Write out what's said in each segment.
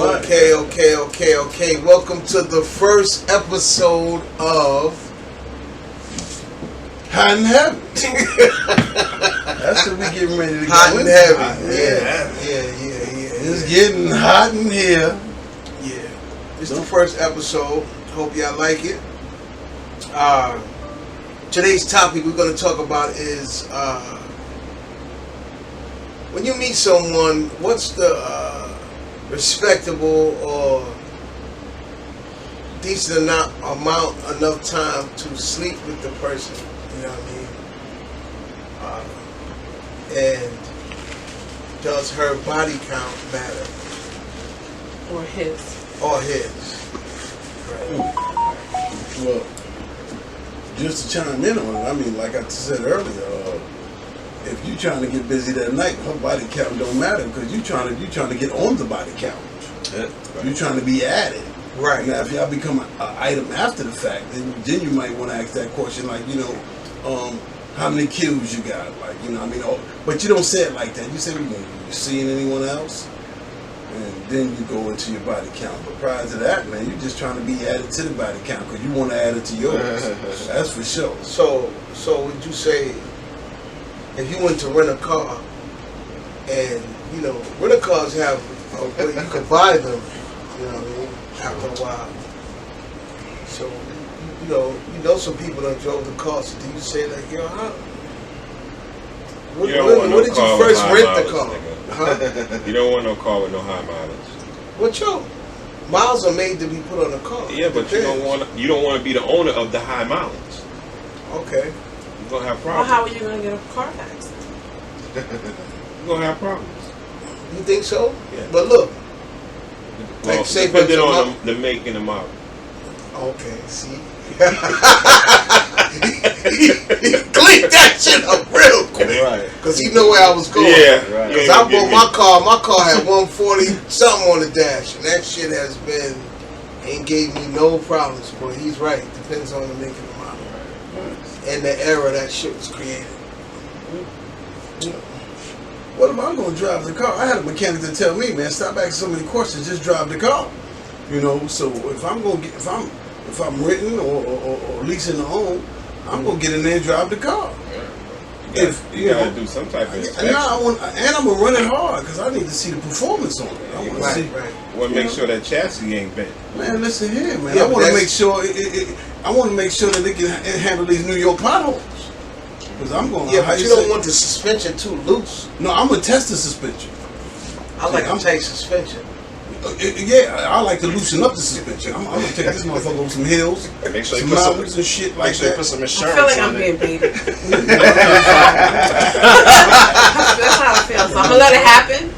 Okay. Welcome to the first episode of Hot and Heavy. That's what we getting ready to Hot go and into. Heavy. Yeah. It's getting hot in here. Yeah. It's the first episode. Hope y'all like it. Today's topic we're going to talk about is when you meet someone, what's the respectable or decent enough time to sleep with the person? You know what I mean? And does her body count matter? Or his. Right. Well, just to chime in on it, I mean, like I said earlier, if you trying to get busy that night, her body count don't matter because you trying to get on the body count. Yeah, right. You trying to be added. Right. Now, if y'all become an item after the fact, then you might want to ask that question, like, how many kills you got? Like, I mean, but you don't say it like that. You say, you seeing anyone else? And then you go into your body count. But prior to that, man, you're just trying to be added to the body count because you want to add it to yours. That's for sure. So would you say if you went to rent a car and, rent a cars have a way you can buy them, you know what I mean, after a while. So, you know some people that drove the car, so do you say like, when did you first rent the car? Huh? You don't want no car with no high mileage. Well, miles are made to be put on a car. Yeah, but you don't want to be the owner of the high mileage. Okay. You're gonna have Well, problems. how are you gonna get a Carfax? You're gonna have problems. You think so? Yeah. But look. Well, Like, say depending for on the make and the model. Okay, see? he cleaned that shit up real quick. Right. Because he knew where I was going. Yeah. Right. Because I bought my car had 140 something on the dash. And that shit ain't gave me no problems. But he's right. Depends on the make and the model. And the era that shit was created. What if I'm going to drive the car? I had a mechanic to tell me, man, stop asking so many questions, just drive the car. So if I'm going to if I'm renting or leasing the home, I'm going to get in there and drive the car. You gotta do some type of inspection. And I'm going to run it hard because I need to see the performance on it. I want to see. Right. Want to make sure that chassis ain't bent. Man, listen here, man. Yeah, I want to make sure I want to make sure that it can handle these New York potholes. Because I'm going. Yeah, but you don't want the suspension too loose. No, I'm gonna test the suspension. I like a tight suspension. I like to loosen up the suspension. I'm gonna take this motherfucker over some hills, Make sure you some put some. mountains and shit Make like sure you that. put some I insurance feel like on I'm it. being baited. That's how I feel. So I'm gonna let it happen.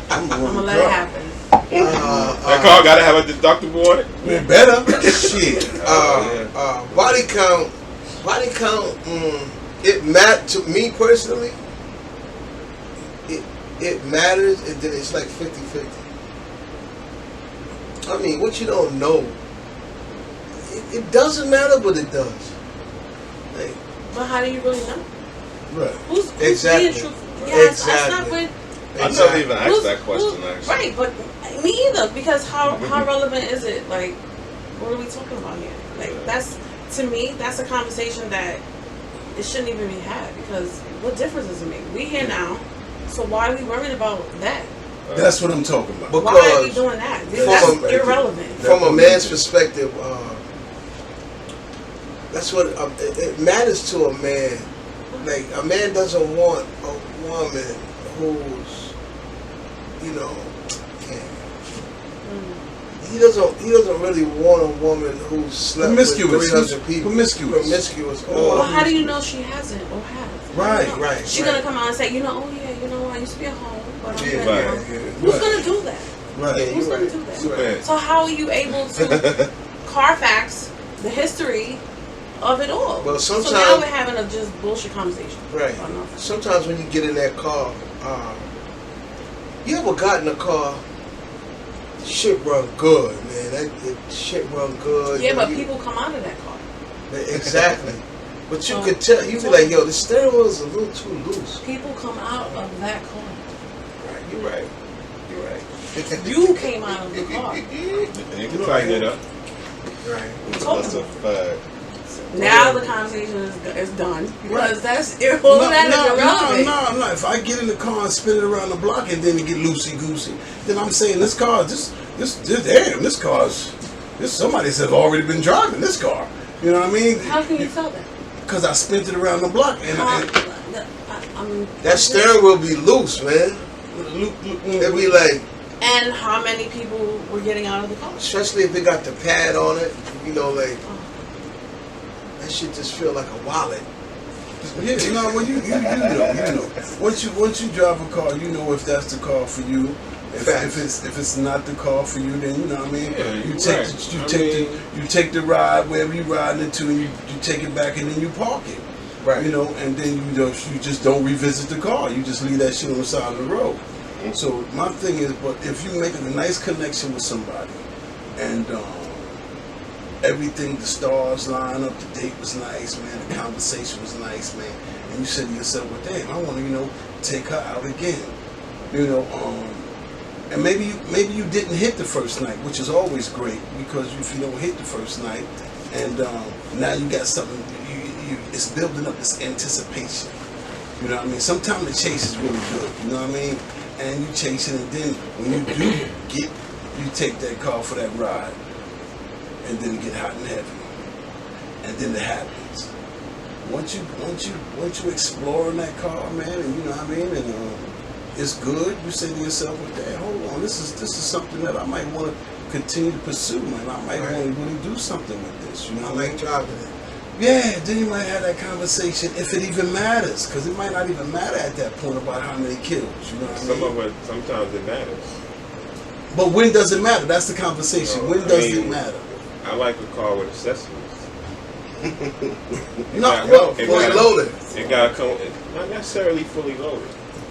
I'm gonna let it happen. That car gotta have a deductible on it. Man, better. Shit. Body count. It matters to me personally. It matters, and then it's like 50-50. I mean, what you don't know, it doesn't matter, but it does. Like, But how do you really know? Right. Who's Exactly. being truthful? Yeah, Exactly. that's not what. I never even asked that question who's- actually. Right, but me either. Because how relevant is it? Like, what are we talking about here? Like, to me, that's a conversation that it shouldn't even be had. Because what difference does it make? We here now, so why are we worried about that? That's what I'm talking about. Because Why are we doing that? That's irrelevant. from a man's perspective, that's what it matters to a man. Like, a man doesn't want a woman who's, he doesn't really want a woman who's slept with 300 people. Promiscuous. Well, how do you know she hasn't or has? Right. She's gonna come out and say, I used to be at home, but I'm Yeah, here now. right. Who's gonna do that? Right. Yeah, Who's you're gonna right. do that? You're right. So how are you able to Carfax the history of it all? Well, so sometimes now we're having a just bullshit conversation. Right. Sometimes when you get in that car, you ever got in a car? Shit run good, man. That shit run good. Yeah, but people come out of that car. Exactly. But you could tell. You be like, yo, the stereo is a little too loose. People come out of that car. Right. You're right. You came out of the car. You can tighten it up. Right. That's a fact. Now the conversation is done because that's all that is irrelevant. No. If I get in the car and spin it around the block and then it get loosey goosey, then I'm saying this car, this car's, somebody said already been driving this car. You know what I mean? How can you tell that? Because I spent it around the block and That steering wheel be loose, man. It'd be like, And how many people were getting out of the car? especially if it got the pad on it, you know, like that shit just feel like a wallet. yeah, you know when you know. Once you drive a car, you know if that's the car for you. If it's not the car for you, then you know what I mean. Yeah, You take the ride wherever you riding it to, and you take it back, and then you park it. Right. You know, and then you just don't revisit the car. You just leave that shit on the side of the road. So my thing is, but if you make a nice connection with somebody, and everything, the stars line up, the date was nice, man, the conversation was nice, man, and you said to yourself, well, damn, I want to, take her out again, and maybe you didn't hit the first night, which is always great, because if you don't hit the first night, and now you got something, it's building up this anticipation, you know what I mean? Sometimes the chase is really good, you know what I mean? And you chase it, and then when you do you take that car for that ride, and then it get hot and heavy, and then it happens. Once you explore in that car, man, and you know what I mean, and it's good. You say to yourself, "Well, damn, hold on, this is something that I might want to continue to pursue, man. I might want to really do something with this." You know, I like driving it. yeah, then you might have that conversation if it even matters, because it might not even matter at that point about how many kills. You know what I mean? Sometimes it matters. But when does it matter? That's the conversation. No, When does it matter? I like a car with accessories. Fully loaded. It gotta come, not necessarily fully loaded,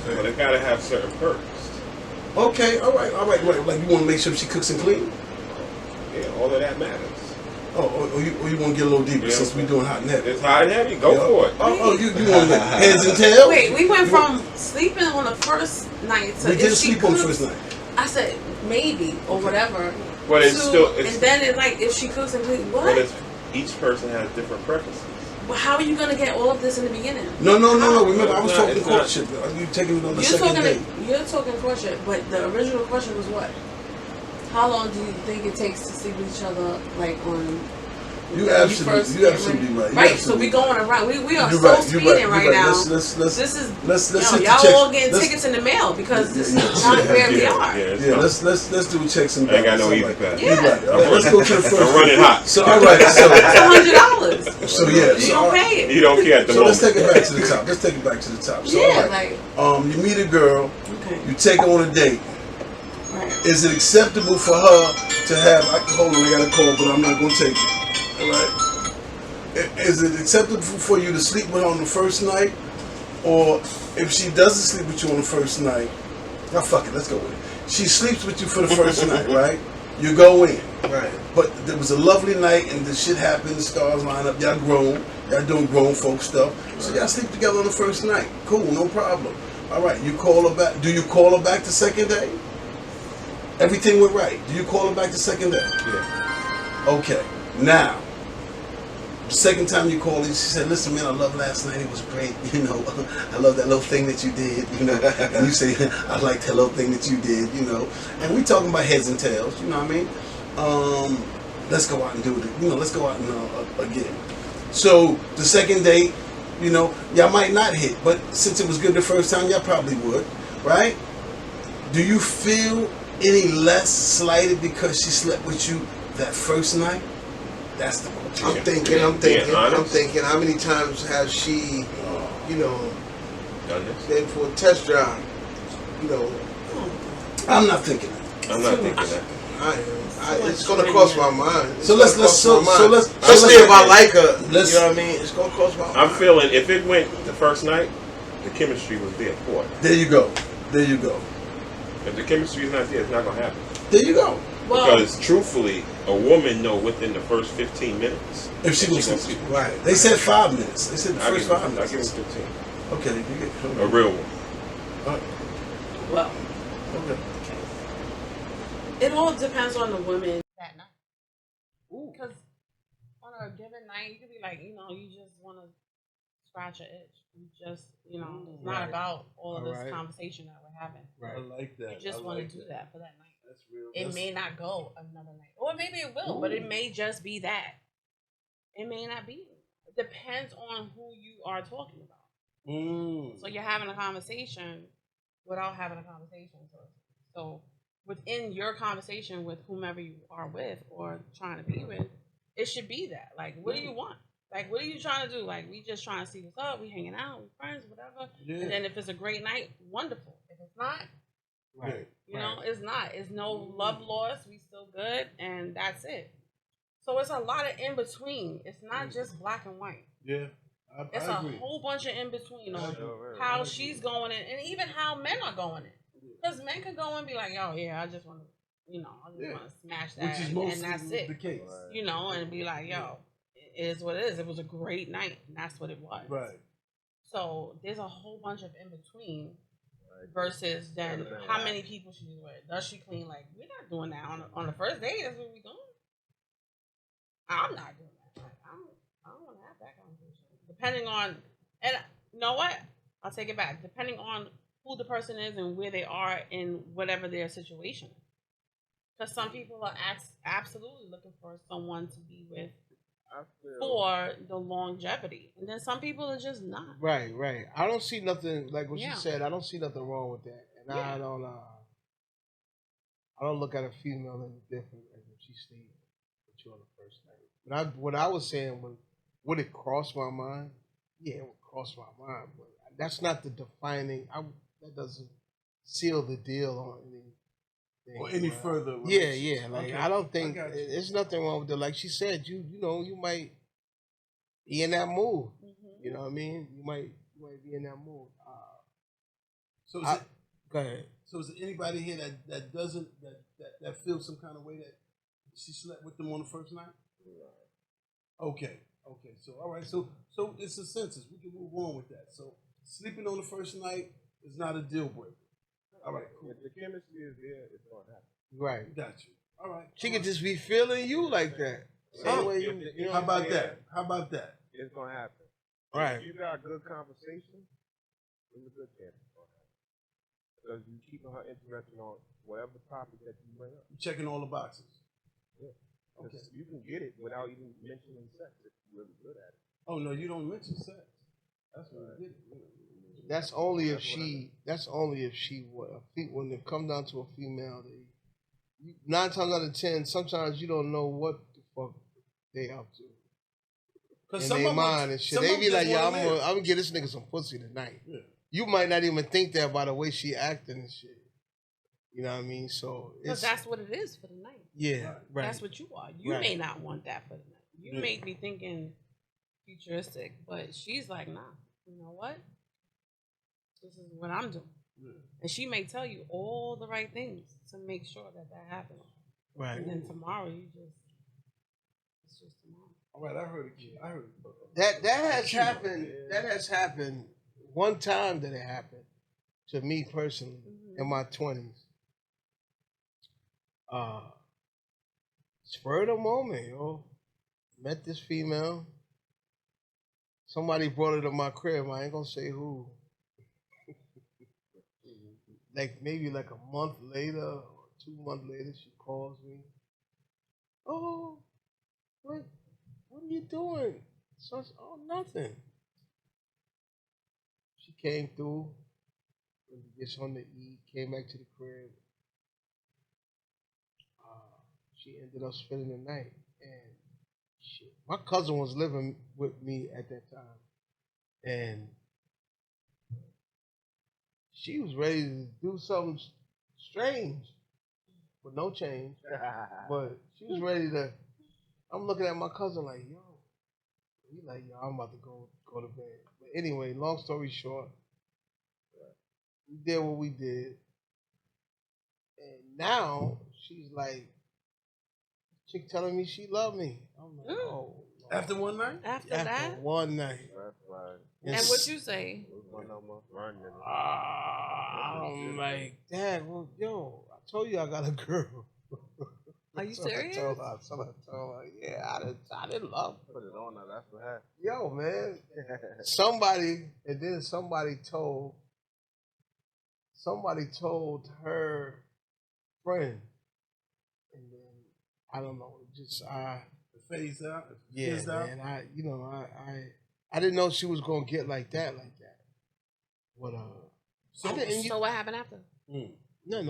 but it gotta have certain perks. Okay, all right. Like you want to make sure she cooks and clean? Yeah, all of that matters. Or you want to get a little deeper since we're doing hot and heavy? It's hot and heavy. Go for it. You want the heads and tails? Wait, we went from sleeping on the first night to We if didn't she sleep on the cooks- first night. I said maybe or whatever. But it's to- still, and then it's like if she cooks and cleans, what? but each person has different preferences. Well, how are you gonna get all of this in the beginning? No. Remember, I was talking It's not- courtship. Are you taking it on the You're second talking, date? you're talking courtship, but the original question was what? How long do you think it takes to sleep with each other, like on? You're when absolutely first get right. You're Right, so absolutely we going around. We are You're so right, you're speeding right, right now. Let's This is hit the y'all checks. all getting Let's- tickets in the mail because this Yeah, is not where we Yeah, are. it's Yeah, not- let's do checks and I ain't got balances. no All easy right. pass. Yeah. You're right. All right, let's go to the first. I'm running hot. So all right, It's $100. so yeah, You so don't pay it. You don't care at the So moment. let's take it back to the top. Let's take it back to the top. So Yeah, all right. like You meet a girl, okay, you take her on a date. right. Is it acceptable for her to have? Hold on, I got a call, but I'm not gonna take it. All right. Is it acceptable for you to sleep with her on the first night, or if she doesn't sleep with you on the first night? Now fuck it, let's go with it. She sleeps with you for the first night, right? You go in, Right. but there was a lovely night and the shit happened. The stars line up. Y'all grown. Y'all doing grown folk stuff. So y'all sleep together on the first night. Cool, no problem. All right, you call her back. Do you call her back the second day? Everything went right. Do you call her back the second day? Yeah. Okay. Now, the second time you called her, she said, "Listen, man, I love last night. It was great. I love that little thing that you did. And you say, I like that little thing that you did. And we talking about heads and tails. You know what I mean? Let's go out and do it. Let's go out and again. So the second date, y'all might not hit, but since it was good the first time, y'all probably would, right? Do you feel any less slighted because she slept with you that first night? That's the question. I'm thinking, how many times has she, Done this? been for a test drive? I'm not thinking that. I'm not thinking that. It's gonna cross my mind. So let's especially if I like her. You know what I mean? It's gonna cross my mind. I'm feeling if it went the first night, the chemistry was there for it. There you go. If the chemistry is not there, it's not gonna happen. There you go. Well, Because truthfully, a woman know within the first 15 minutes If she that gonna she sleep. Right. They said 5 minutes. They said the I first give 5 him minutes. 15. Okay, you get A real one. well, Okay. It all depends on the woman that night. Ooh. Because on a given night, you could be like, you just want to scratch an itch. You just, it's not Right. about all of this Alright. conversation that we're having. I like that. You just I want like to do that for that night. That's real. It may not go another night. Or maybe it will, but it may just be that. It may not be. It depends on who you are talking about. So you're having a conversation without having a conversation. So within your conversation with whomever you are with or trying to be with, it should be that. Like, what do you want? Like, what are you trying to do? Like, we just trying to see what's up. We hanging out. We friends, whatever. Yeah. And then if it's a great night, wonderful. If it's not, Right. it's not. It's no love lost. We still good, and that's it. So it's a lot of in between. It's not just black and white. Yeah. It's I a agree. whole bunch of in between on how she's going in, and even how men are going in. Because men could go and be like, "Oh yeah, I just want to, want to smash that," Which is and mostly that's it. the case. And be like, "Yo, it is what it is. It was a great night, and that's what it was." Right. So there's a whole bunch of in between. Versus then, how many people she's with? Does she clean? Like, we're not doing that on the first date. That's what we doing. I'm not doing that. Like, I don't want to have that conversation. Depending on, and you know what? I'll take it back. Depending on who the person is and where they are in whatever their situation. Because some people are absolutely looking for someone to be with for the longevity, and then some people are just not. Right, right. I don't see nothing like what she said. I don't see nothing wrong with that, and I don't look at a female any different as if she stayed with you on the first night. But what I was saying was, would it cross my mind? Yeah, it would cross my mind, but that's not the defining. That doesn't seal the deal on anything. Or any further. Yeah. Like, Okay. I don't think I got you. there's nothing wrong with it. Like she said, you might be in that mood. You know what I mean? You might be in that mood. So Go ahead. So is there anybody here that doesn't that feels some kind of way that she slept with them on the first night? Okay. So all right. So it's a census. We can move on with that. So sleeping on the first night is not a deal breaker. All right. Cool. If the chemistry is there, it's going to happen. Right. Got you. All right. She could just be feeling you like that. Same way you How about that? It's going to happen. Right. If you got good conversation, there's a good chance it's going to happen. Because you keeping her interested on whatever topic that you bring up. You checking all the boxes. Yeah. Okay. You can get it without even mentioning sex if you're really good at it. Oh no, you don't mention sex. That's what I did. That's only if she. When it comes down to a female, 9 times out of 10, sometimes you don't know what the fuck they up to. In their mind and shit, they be like, "Yeah, I'm gonna get this nigga some pussy tonight." Yeah. You might not even think that by the way she acting and shit. You know what I mean? So Because that's what it is for the night. Yeah, right. That's what you are. You may not want that for the night. You may be thinking futuristic, but she's like, nah, you know what? This is what I'm doing. Yeah. And she may tell you all the right things to make sure that happens. Right. And then tomorrow it's just tomorrow. All right, I heard it. That has happened. Yeah. That has happened one time. That it happened to me personally in my 20s. Spur of the moment, yo. Met this female. Somebody brought her to my crib. I ain't gonna say who. Maybe a month later or 2 months later, she calls me. Oh, what are you doing? So I said, oh, nothing. She came through, went to get something to eat, came back to the crib. She ended up spending the night. And shit, my cousin was living with me at that time. And she was ready to do something strange, with no change. But she was ready to. I'm looking at my cousin like, yo. He like, yo, I'm about to go to bed. But anyway, long story short, we did what we did. And now she's like, chick telling me she loved me. I'm like, oh. Lord. After one night? After one night. That's right. And what you say? I'm like, Dad, well, yo, I told you I got a girl. Are you So I serious? told her, yeah, I didn't love her. Put it on her. That's what happened. Yo, man, somebody told her friend, and then I don't know, just Phase out. yeah, Phased out. man, I didn't know she was gonna get like that, but I didn't. So what happened after? No,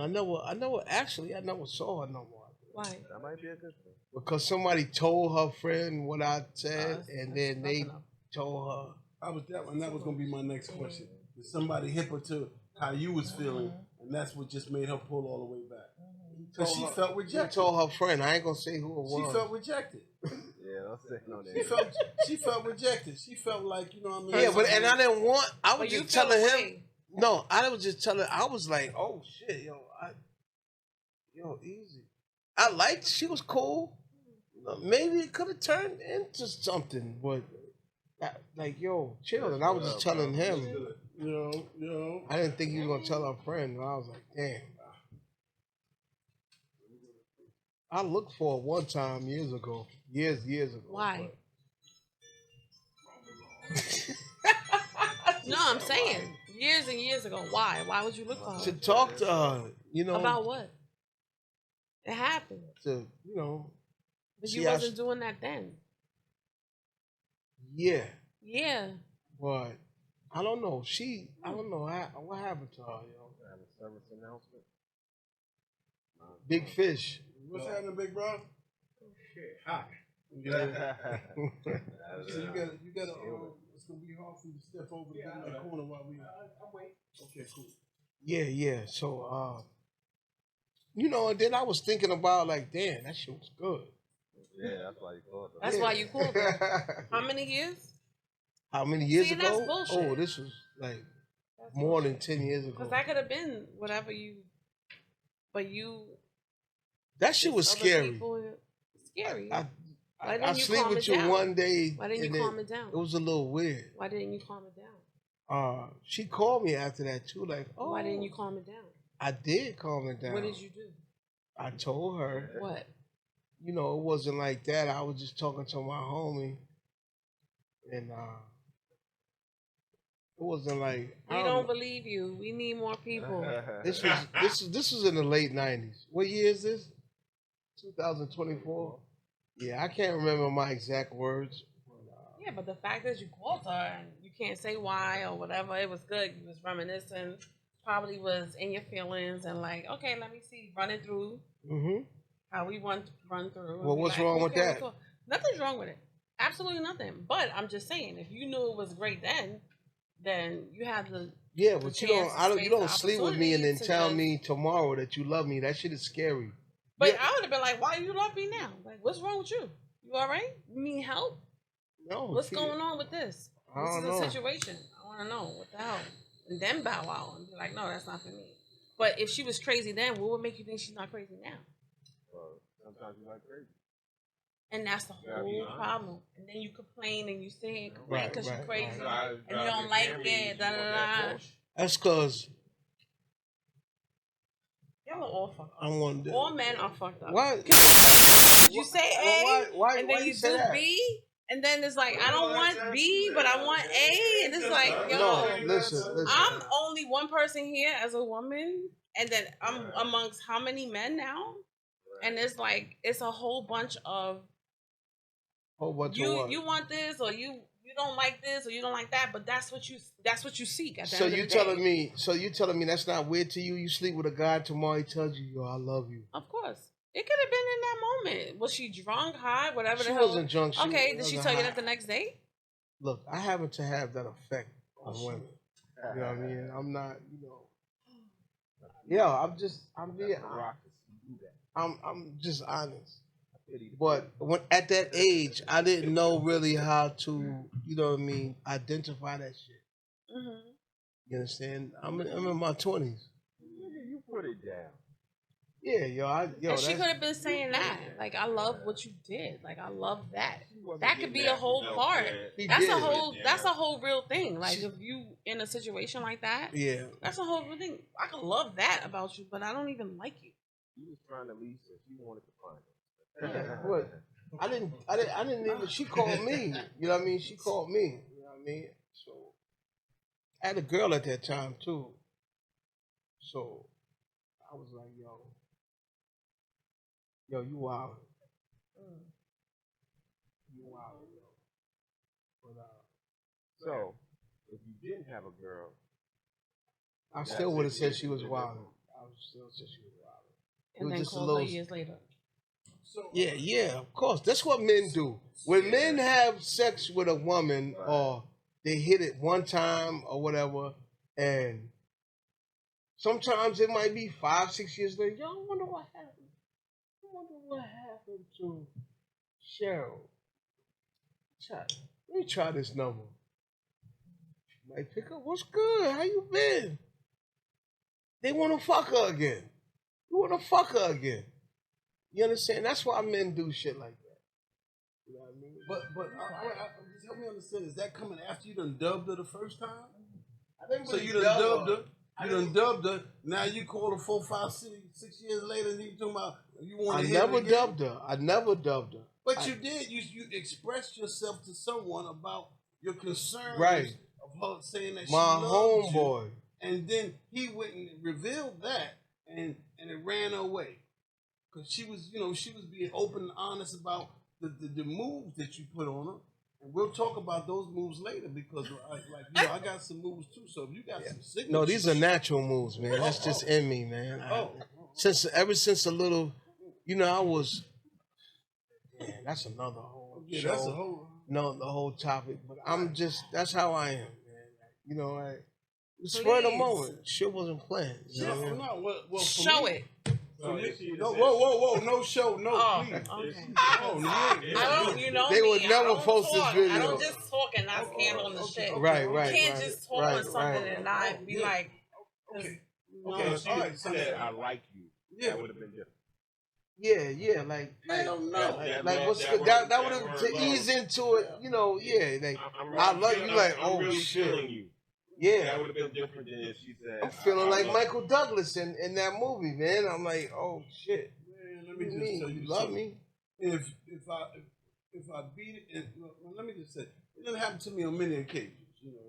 I never saw her no more. Why? That might be a good thing. Because somebody told her friend what I said, That's- and that's then they nothing else. told her. That was gonna be my next question. Did somebody hip her to how you was feeling, and that's what just made her pull all the way back? Because she felt She rejected. told her friend. I ain't gonna say who it She was. felt rejected. Yeah, don't say no name. She felt rejected. She felt like, you know what I mean? Yeah, but and I didn't want. I was But you just telling felt him. away. No, I was just telling. I was like, oh shit, easy. I liked. She was cool. Maybe it could have turned into something, but chill. And I was just telling him. You know. I didn't think he was gonna tell her friend. And I was like, damn. I looked for it one time years ago. Years ago. Why? No, I'm saying years and years ago. Why? Why would you look for but her? to talk to her, About what? It happened. But See, you wasn't doing that then. Yeah, Yeah. but I don't know. I don't know what happened to her, yo. Have a service announcement. Big fish. What's happening, big bro? Shit. Hi. Yeah. So you gotta. It's gonna be hard for you to step over to get in that corner while we. I'm waiting. Okay, cool. Yeah. So, and then I was thinking about like, damn, that shit was good. Yeah, that's why you called her. That's why you called her. How many years? How many years See, ago? that's bullshit. Oh, this was like more than 10 years ago. Because that could have been whatever you. But you. That shit was other scary. people- Scary. I Why didn't you sleep calm with it you down? one day. Why didn't and you then calm it down? It was a little weird. Why didn't you calm it down? She called me after that too, like, oh. Why didn't you calm it down? I did calm it down. What did you do? I told her, What? it wasn't like that. I was just talking to my homie, and it wasn't like We don't believe you. We need more people. This was in the late '90s. What year is this? 2024. Yeah, I can't remember my exact words. Yeah, but the fact that you called her and you can't say why or whatever, it was good. You was reminiscing, probably was in your feelings and like, okay, let me see, running through Mm-hmm. how we run through. Well, and be what's like, wrong with okay, that? cool. Nothing's wrong with it. Absolutely nothing. But I'm just saying, if you knew it was great then you have the Yeah, but the you don't. chance, I don't. space, You don't sleep with me and then opportunity to tell just- me tomorrow that you love me. That shit is scary. But Yeah. I would have been like, why you love me now? Like, what's wrong with you? You all right? You need help? No. What's see, going on with this? I This don't is a know. situation. I want to know what the hell. And then bow out and be like, no, that's not for me. But if she was crazy then, what would make you think she's not crazy now? Well, sometimes you like crazy. And that's the Yeah, be whole honest. problem. And then you complain and you say and complain Right, because you're right, crazy right. and you don't like it. Da, da, da. That's because Y'all are all fucked up. I want to. All men are fucked up. Why? You say A, Why and then you say do that? B, and then it's like, I don't want B, but I want A. And it's like, yo, No, listen. I'm only one person here as a woman, and then I'm amongst how many men now? And it's like, it's a whole bunch of Whole bunch of what? you want this, or you don't like this, or you don't like that, but that's what you seek at the So end of you the day. telling me that's not weird to you? You sleep with a guy tomorrow, he tells you, "Yo, I love you." Of course. It could have been in that moment. Was she drunk, high, whatever She the hell? wasn't drunk. Okay, did she wasn't tell you high. that the next day? Look, I happen to have that effect on women. You know what I mean? I'm not, I'm just honest. But at that age, I didn't know really how to, identify that shit. Mm-hmm. You understand? I'm in my 20s. You put it down. Yeah, And she could have been saying that. Like, I love what you did. Like, I love that. That could be a whole part. That's a whole real thing. Like, if you in a situation like that, Yeah. that's a whole real thing. I could love that about you, but I don't even like you. You was trying to lease and she wanted to find it. What? I didn't even. She called me. You know what I mean? She called me. You know what I mean? So I had a girl at that time too. So I was like, yo, you wild. You wild, yo. But So, if you didn't have a girl, I still would have said she was wild. I would still say she was wild. And then just a called little- her years later. Yeah, of course. That's what men do. When men have sex with a woman or they hit it one time or whatever, and sometimes it might be 5, 6 years later. Yo, I wonder what happened. I wonder what happened to Cheryl. Let me try this number. She might pick up. What's good? How you been? They want to fuck her again. You want to fuck her again. You understand? That's why men do shit like that. You know what I mean? But just help me understand. Is that coming after you done dubbed her the first time? I think So you done dubbed her. You done dubbed her. Now you call her 4, 5, 6 years later, and you talking about you want I to never dubbed her. I never dubbed her. But you did. You expressed yourself to someone about your concerns Right. of her saying that she My loved you. homeboy. And then he went and revealed that, and it ran away. Because she was, she was being open and honest about the moves that you put on her. And we'll talk about those moves later because, I got some moves too. So if you got some signatures. No, these are natural moves, man. That's just in me, man. Ever since a little, I was. Man, that's another whole show. That's a whole. No, the whole topic. But that's how I am, man. Spur of the moment. Shit wasn't planned. You know what I mean? No, well, Show it. No, whoa, no show, no, please. Okay. Oh, I don't, They me, would I never don't post this talk. video. I don't just talk and not stand on the shit. Right. You can't just talk on something and not be like, Okay. Okay, if she all had right, said, I like you, Yeah. that would have been different. Yeah, Hell no. what's good? That would have to ease into it, I love you, like, oh really shit. feeling you. Yeah. That would have been different than if she said, I'm feeling I like love Michael Douglas in that movie, man. I'm like, oh shit. Man, let What me do you just mean? tell You you love something. me? If I beat it, let me just say, it didn't happen to me on many occasions.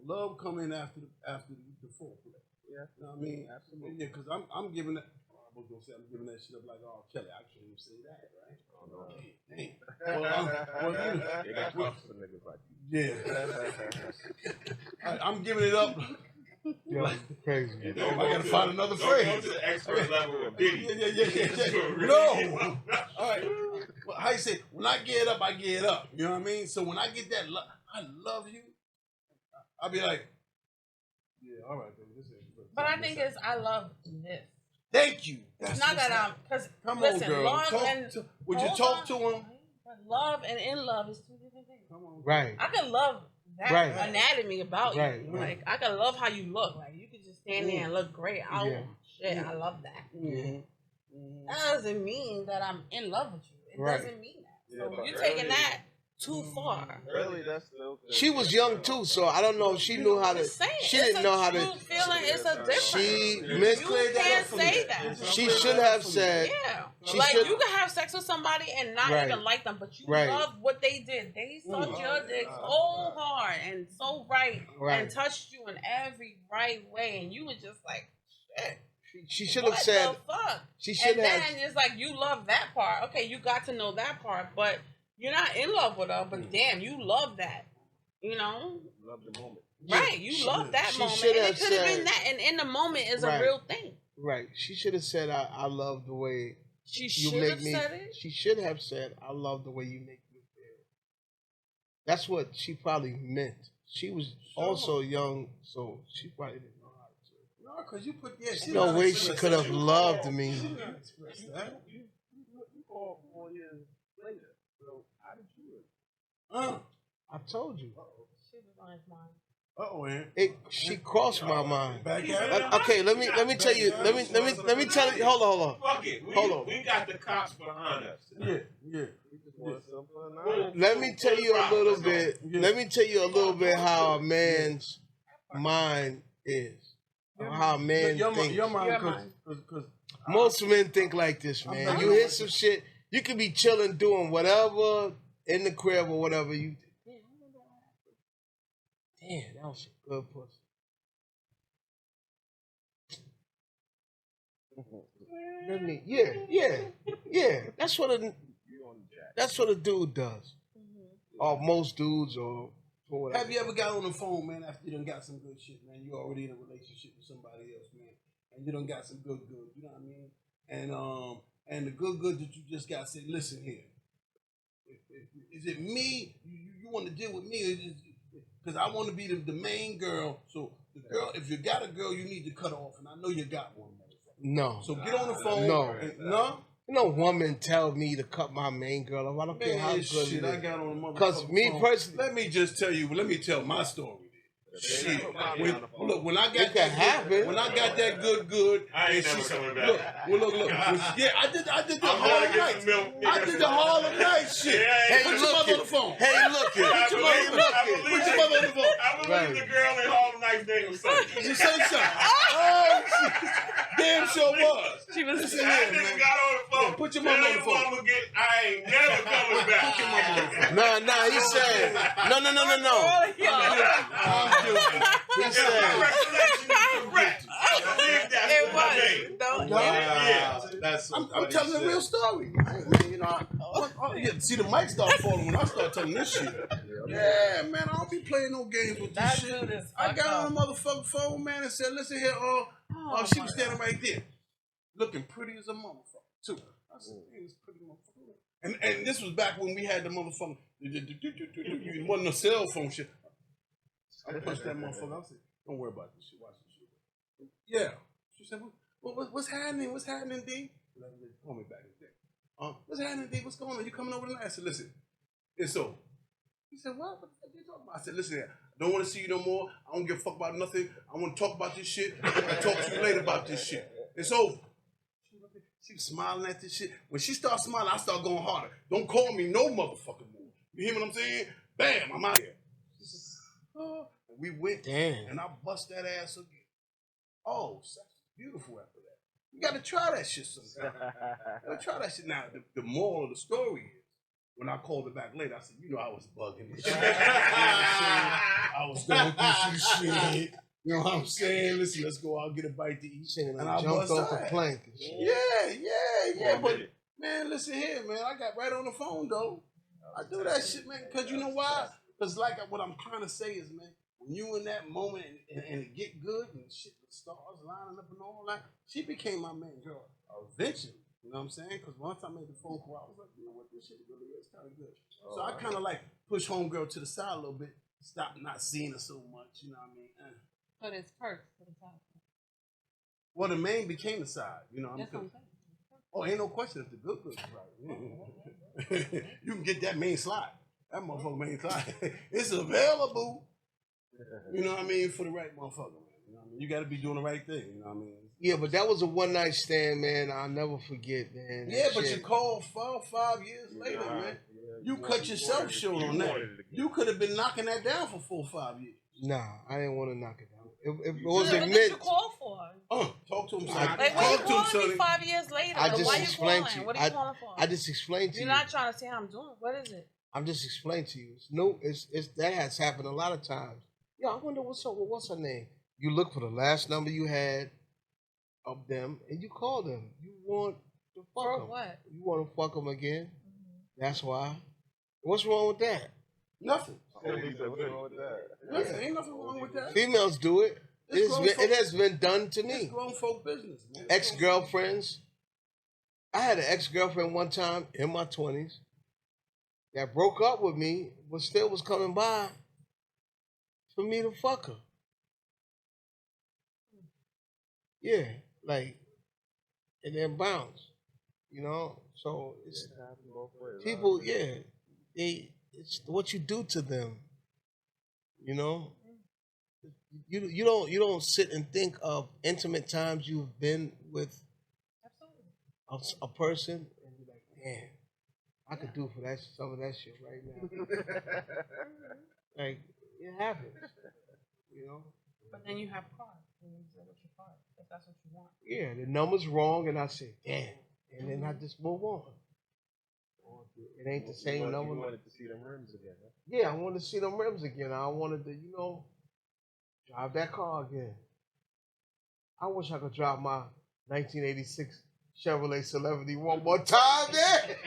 Love come in after the foreplay. Yeah. You know what I mean? Absolutely. Yeah, because I'm giving that. I was gonna say I'm giving that shit up like, oh, Kelly, I can't even say that, right? Oh, no. Dang. Well, They got tough for niggas like you. yeah. I'm giving it up. Yo, crazy. And I don't gotta go to- find another don't phrase. go to the expert level of Diddy. Yeah. No. All right. Well, how you say? When I get up, I get up. You know what I mean? So when I get that, I love you. I'll be like, yeah, all right, baby. This is. but I think it's, I love this. Thank you. It's not that I'm, because, Come listen, on, girl. love Would you talk to him? But love and in love is two different things. Come on. Right. I can love that Right. anatomy about Right, you. right. Like, I can love how you look. Like, you can just stand there and look great. Oh, Yeah. shit, I love that. Mm-hmm. That doesn't mean that I'm in love with you. It Right. doesn't mean that. Yeah, So but you're taking early- that too far. Really, that's still. She was young too, so I don't know if she knew how to. Just saying, She it's didn't a know how true to. feeling. It's a difference. She You missed. can't say that. She should have said. Yeah. She Like, should- you can have sex with somebody and not Right. even like them, but you Right. love what they did. They sucked your dick so hard and so right, Right. and touched you in every right way, and you were just like, shit. She should have What said. the fuck? She should And have. then it's like you love that part. Okay, you got to know that part, but you're not in love with her. But damn, you love that. You know, Love the moment. right? You love that she moment, should and have it could have said- been that. And in the moment is Right. a real thing. Right. She should have said, "I love the way She you should make have me." said it. She should have said, "I love the way you make me feel." That's what she probably meant. She was also young, so she probably didn't know how to. No, because you put No way she could have loved me. You called 4 years later. So how did you? I told you. She was on his mind. She crossed my mind. Back at it. Okay, let me tell you. Let me tell you. Hold on. Fuck it. Hold on. We got the cops behind us. Yeah. Let me tell you a little bit. Let me tell you a little bit how a man's mind is. Or how a man Your thinks. mind, Your mind. because Most men think like this, man. I'm You hit some shit. You could be chilling, doing whatever in the crib or whatever. You, damn, that was some good pussy. Let me, yeah. That's what a dude does. Or most dudes, or whatever. Have you ever got on the phone, man, after you done got some good shit, man? You already in a relationship with somebody else, man, and you done got some good, you know what I mean? And the good that you just got, say, listen here. Is it me? You want to deal with me? Because I want to be the main girl. So the girl, if you got a girl, you need to cut off. And I know you got one. No. So get on the phone. No. No woman tell me to cut my main girl off. I don't care how good shit, it is. I got on the motherfucking Because me phone. personally, Let me just tell you. Let me tell my story. Shit. When I got it can happen. When I got that good, I ain't and never she- coming back. Look. Yeah, I did the I'm gonna Harlem get Nights. some milk. I did the Harlem Nights shit. Yeah, hey, Put your look mother on the it. phone. Hey, look it. I Put your believe, mother I on the believe, Put your mother on the phone. I believe the girl in Harlem Nights name was something. She said something. Oh, shit. Damn sure was. She was. Listen I here, nigga man. got on the phone. Yeah, put your mama on the phone. Mama I ain't never coming back. Put your mama on the phone. Nah, he said, no. I'm guilty. He My said, recollection is correct. I believe that's It what I was. made. Don't Yeah. That's I'm telling the real story. You know, see the mic start falling when I start telling this shit. Yeah, man, I don't be playing no games with this That shit. dude is I got fucked on the motherfucking phone, man, and said, listen here, she was standing right there, looking pretty as a motherfucker, too. I said, hey, it's pretty motherfucker. And this was back when we had the motherfucker, it wasn't no cell phone shit. I punched that motherfucker. I said, don't worry about this shit. Watch this shit. Yeah. She said, what's happening? What's happening, D? Call me back. What's happening, D? What's going on? You coming over tonight? I said, listen, it's over. He said, what? What the fuck are you talking about? I said, listen here. I don't want to see you no more. I don't give a fuck about nothing. I want to talk about this shit. I'll talk to you later about this shit. It's over. She was smiling at this shit. When she starts smiling, I start going harder. Don't call me no motherfucking more. You hear what I'm saying? Bam, I'm out here. She said, oh. And we went, damn. and I bust that ass again. Oh, sex is beautiful after that. You got to try that shit sometime. You got to try that shit. Now, the moral of the story is, when I called her back later, I said, you know, I was bugging this shit. You know what I'm saying? I was going through some shit. You know what I'm saying? Listen, let's go out, get a bite to eat. And And I I jumped bust off her a ass. plank and shit. Yeah. But, man, listen here, man. I got right on the phone, though. I do that shit, man, because you know why? Because, like, what I'm trying to say is, man, when you in that moment and it get good and shit, the stars lining up and all that, she became my main girl eventually. You know what I'm saying? Because once I made the phone call, I was like, you know what, this shit really is kind of good. So I kind of like push homegirl to the side a little bit, stop not seeing her so much, you know what I mean? But it's perks for the top. Well, the main became the side, you know what I mean? That's what I'm saying. Oh, ain't no question if the good is right. You can get that main slide. That motherfucker main slide. It's available. You know what I mean? For the right motherfucker, man. You know what I mean? You got to be doing the right thing. You know what I mean? Yeah, but that was a one night stand, man. I'll never forget, man. Yeah, That but shit. you called 5 years later, man. You cut yourself short on that. You could have been knocking that down for 4 or 5 years. Nah, I didn't want to knock it down. It So was what did admit. you call for? Talk to him, son. Like, what Talk you to him, calling me sonny. 5 years later? I Like, just why you explained calling? to you. What are you calling for? I just explained to You're you. not trying to say how I'm doing. What is it? I'm just explaining to you. It's that has happened a lot of times. Yeah, I wonder what's up. What's her name? You look for the last number you had of them, and you call them. You want to fuck For them. what? You want to fuck them again. That's why. What's wrong with that? Nothing. That Ain't nothing wrong with that. Females do it. It has been done to It's me. grown folk business, man. Ex-girlfriends. I had an ex-girlfriend one time in my 20s that broke up with me, but still was coming by for me to fuck her. Yeah, like, and then bounce, you know. So it's people, yeah, it's what you do to them, you know. You don't sit and think of intimate times you've been with a person and be like, damn, I could do for that some of that shit right now. Like, it happens, you know. But then you have cars. And you say, what's your car? If that's what you want. Yeah, the number's wrong, and I say, damn, and then I just move on. It ain't the same number. You wanted to see them rims again, huh? Yeah, I wanted to see them rims again. I wanted to, drive that car again. I wish I could drive my 1986 Chevrolet Celebrity one more time, man.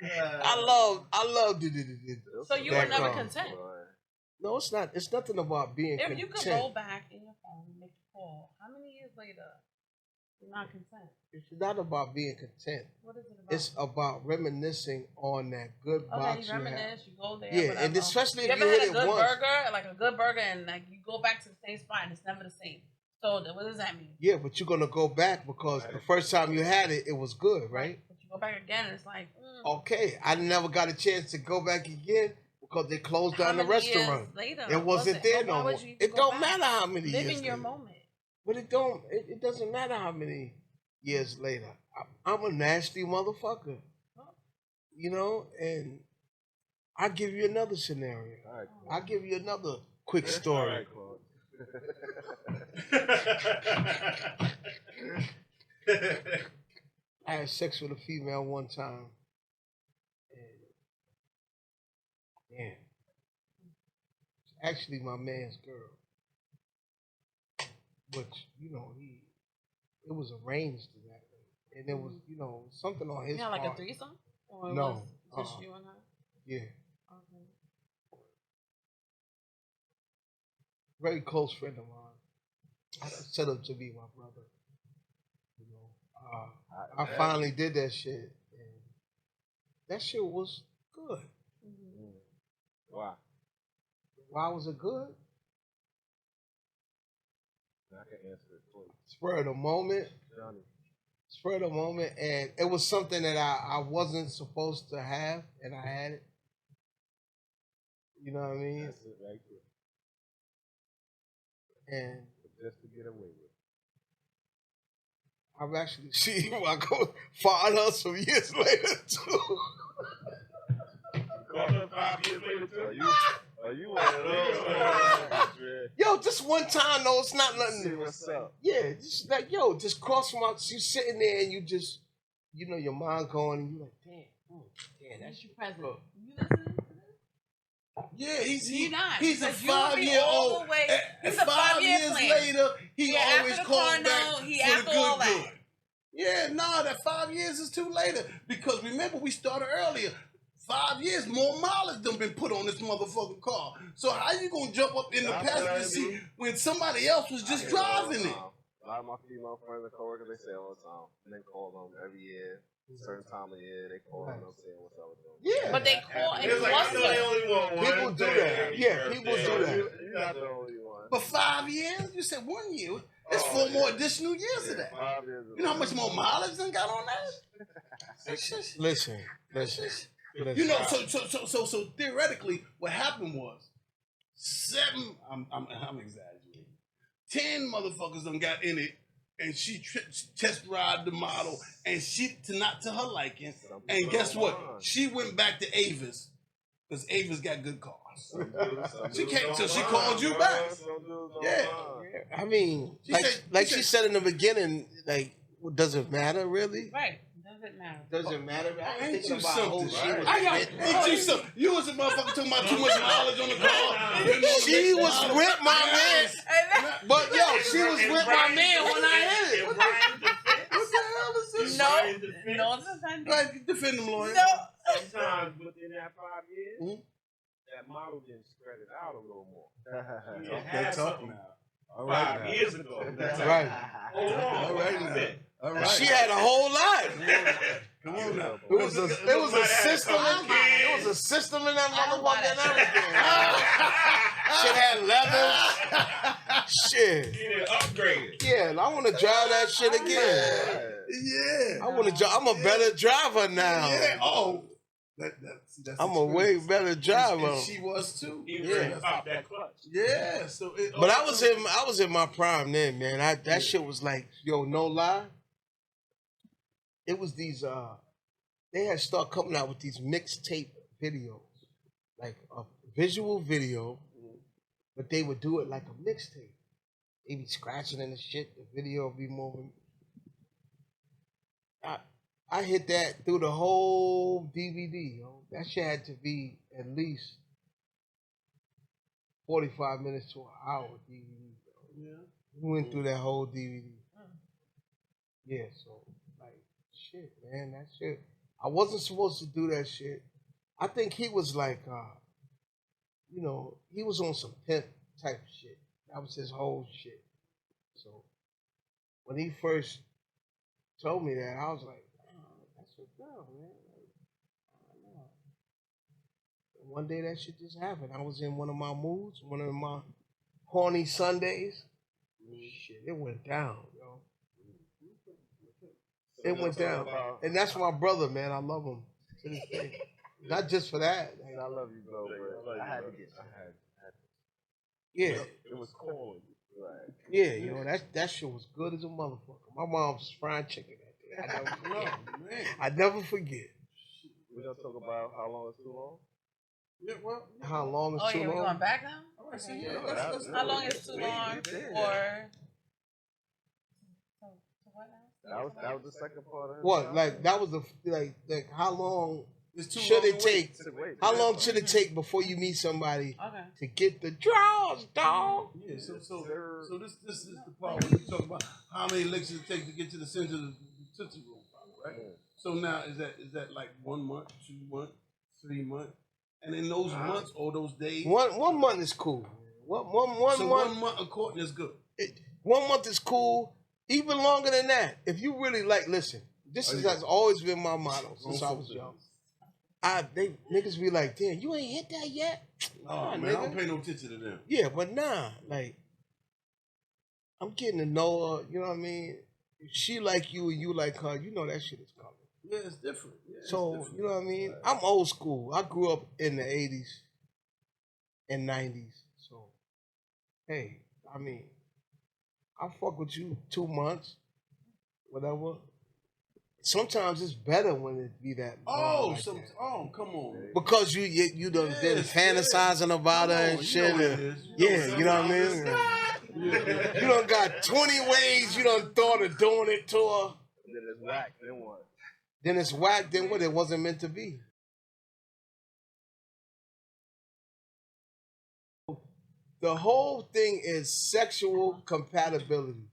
I loved it. So you that were never car. content. No, it's not. It's nothing about being If content. you could go back in your phone and make a call, how many years later you're not content? It's not about being content. What is it about? It's about reminiscing on that good box okay, you you had. reminisce, you go there. Yeah, whatever. and especially you if ever you had hit a it good once. burger, like a good burger, and like you go back to the same spot and it's never the same. So what does that mean? Yeah, but you're gonna go back because the first time you had it, it was good, right? But you go back again and it's like, Okay, I never got a chance to go back again because they closed down the restaurant. Later, It wasn't there no more. It don't matter how many years. Live in your later. moment. But it don't. It doesn't matter how many years later. I'm a nasty motherfucker, and I'll give you another scenario. All right, I'll give you another quick story. All right, Claude. I had sex with a female one time, and damn, it's actually my man's girl, which it was arranged to that way, and it was something on his You had like part. a threesome? Or No, was just you and her? Yeah, Okay. very close friend of mine. I consider him to be my brother. I finally did that shit, and that shit was good. Why? Why was it good? I can answer it for you. Spur of the moment. Johnny. Spur of the moment, and it was something that I wasn't supposed to have, and I had it. You know what I mean? That's it right there. And Just to get away with it. I've actually seen I go find her some years later too. Called her 5 years later too. Are you one of those? Yo, just one time though, it's not See nothing. what's up. Yeah, just like just cross from out. You sitting there and you just, your mind going, and you like, damn, That's that's your present. good. You listening to this? Yeah, You're not, he's a because you will be 5-year-old. all the way- And it's a 5 year years plan. later, he Yeah, always after the calls car back note, he for the after all good. that. Yeah, no, that 5 years is too later. Because remember, we started earlier. 5 years, more mileage done been put on this motherfucking car. So how you gonna jump up in the passenger seat when somebody else was just driving it? A lot of my female friends and coworkers, they say all the time. And they call them every year, certain time of year, they call them saying what's up with them. Yeah. But they call and It's like I know they cluster. only want one. People do thing. that. Yeah, people do that. You're not the only one. But 5 years? You said 1 year. It's 4 more additional years of that. 5 years. You know how much more mileage than got on that? Listen. So theoretically, what happened was 7. I'm exaggerating. 10 motherfuckers done got in it, and she test ride the model, and not to her liking. And guess what? She went back to Avis because Avis got good cars. She came, so she called you back. Yeah. I mean, she said in the beginning, like, does it matter really? Right. Doesn't matter. Doesn't matter. Ain't you something? Ain't Ain't you something? You was a motherfucker talking about too much mileage on the car. She was with my man, but she was with my man when I hit it. What the hell is this? No, it's offending. Like, defend them, lawyer. No. Sometimes within that 5 years, Mhm. that model didn't spread it out a little more. They talk now. All 5 years ago. Right. Hold on. All right now. All right. She had a whole lot. Come on now. It was a system. It was a system in that motherfucker and everything. Shit had leather. Shit. Get it upgraded. Yeah, and I want to drive that shit again. Yeah. I want to drive. I'm a better driver now. Yeah. Oh. That's I'm a way better driver. And she was too. He Yeah. really popped that clutch. Yeah. So But I was in my prime then, man. That shit was like, no lie. It was these they had started coming out with these mixtape videos. Like a visual video, but they would do it like a mixtape. They be scratching and the shit. The video be moving. I hit that through the whole DVD. Yo. That shit had to be at least 45 minutes to an hour DVD. Yo. Yeah. We went through that whole DVD. Yeah, so like shit, man, that shit. I wasn't supposed to do that shit. I think he was like, you know, he was on some pimp type shit. That was his whole shit. So when he first told me that, I was like, oh, that's your girl, man. Like, I don't know. And one day that shit just happened. I was in one of my moods, one of my horny Sundays. Shit, it went down, yo. It went down. And that's my brother, man. I love him to this day. Not just for that. Like, I love you, bro. But I had to get. yeah. It was calling. Right. Yeah, you know, that shit was good as a motherfucker. My mom's frying chicken that day. I never forget. I never forget. We gonna talk about how long is too long? Yeah, well, How long is Oh too yeah, we long? going back now? all right, so Okay. yeah, let's How long is too long Yeah. for? So what now? That was the second part of it. What? Like that was the like how long It's too should long it to take? wait. How long should it take before you meet somebody Okay. to get the draws, dog? Yeah, so this is the part where you talk about how many licks does it take to get to the center of the Tootsie Roll bottle, right? Yeah. So now is that like 1 month, 2 months, 3 months, and in those months or those days, One month is cool. One so month. 1 month of courting is good. 1 month is cool. Even longer than that. If you really like, listen. Has always been my motto since I was young. Niggas be like, damn, you ain't hit that yet? Oh man, I don't pay no attention to them. Yeah, but nah, like, I'm getting to know her, you know what I mean? If she like you and you like her, you know that shit is coming. Yeah, it's different. Yeah, it's So, different. you know what I mean? I'm old school. I grew up in the 80s and 90s. So, hey, I mean, I'll fuck with you 2 months, whatever. Sometimes it's better when it be that. long like that. Come on. Because you done been Yes, fantasizing about her Come and on, shit. you know what and- it is. yeah, you know what I mean? You done got 20 ways you done thought of doing it to her. Then it's whack. Then what? Then it's whack, then what? It wasn't meant to be. The whole thing is sexual compatibility.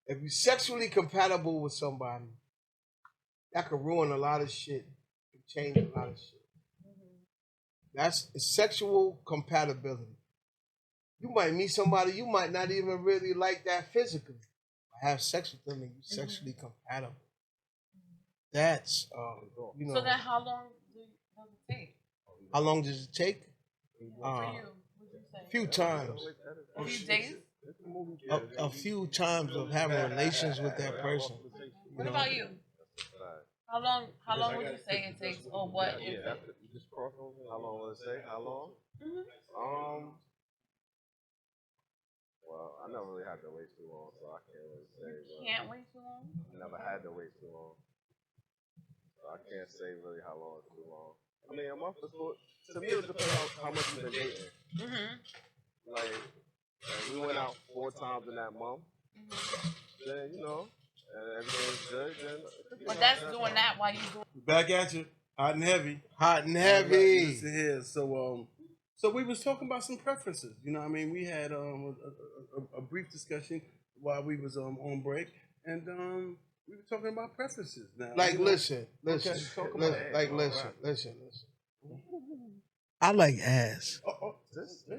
If you're sexually compatible with somebody, that could ruin a lot of shit. It can change a lot of shit. That's sexual compatibility. You might meet somebody you might not even really like that physically. Have sex with them and you're sexually compatible. That's you know. So then, how long does it take How long does it take? for you? Would you say? A few times. A few days. A few times of having relations with that person. What about you? How long would you say it takes, or what? Yeah, that's it. You just cross over. How long will it say? How long? Mhm. Well, I never really had to wait too long, so I can't really say. You can't wait too long. I never had to wait too long, so I can't say really how long is too long. I mean, a month is good. To me, it depends on how much you've been dating. Mhm. Like we went out 4 times in that month. Then you know, and everything's good. Then. But that's doing that while you doing. Back at you, hot and heavy. Hot and heavy. Listen here. So we was talking about some preferences. You know, what I mean, we had a brief discussion while we was on break, and we were talking about preferences. Now, Like, you know, listen. Okay, talk about it. Like, listen. I like ass. This, yeah.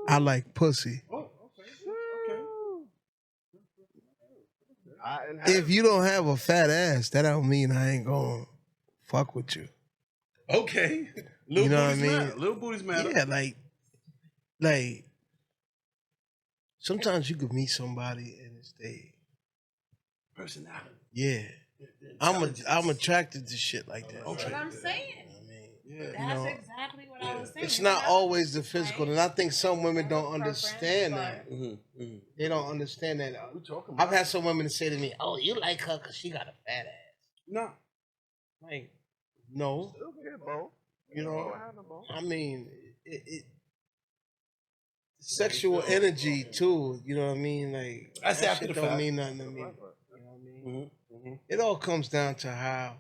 I like pussy. Okay. I didn't have If you don't have a fat ass, that don't mean I ain't gonna fuck with you. Okay. Little You know what I booties mean? matter. Little booties matter. Yeah, like sometimes you could meet somebody and it's they Personality. yeah. I'm attracted to shit like that. That's what I'm saying. I mean, Yeah. That's exactly what I was saying. it's You not have- always the physical, right? and I think some women don't Preference, understand but- that. Mm-hmm. They don't understand that. We talking about I've had some women say to me, "Oh, you like her because she got a fat ass." no. Like, no, Still get both. you know. I have them both. I mean, sexual energy too. You know what I mean? Like That's that after shit the don't fact. mean nothing to me. You know what I mean? Mm-hmm. It all comes down to how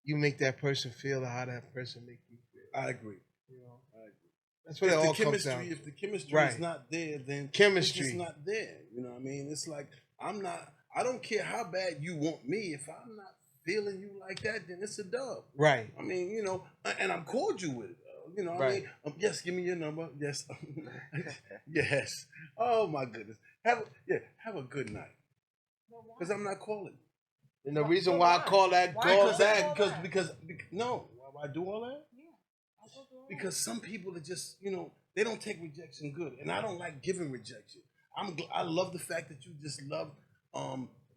you make that person feel, or how that person make you feel. I agree. You know, I agree. that's what it all comes down. If the chemistry Right. is not there, then Chemistry. it's just not there. You know what I mean? It's like I don't care how bad you want me. If I'm not feeling you like that, then it's a dub. Right. I mean, you know, and I'm cordial with it. You know, Right. I mean, yes, give me your number. Yes, yes. Oh my goodness. Have a good night. Because I'm not calling you. And the reason why I call that Why? call Because back, Because no, why I do all that? Because some people are just, you know, they don't take rejection good, and I don't like giving rejection. I love the fact that you just love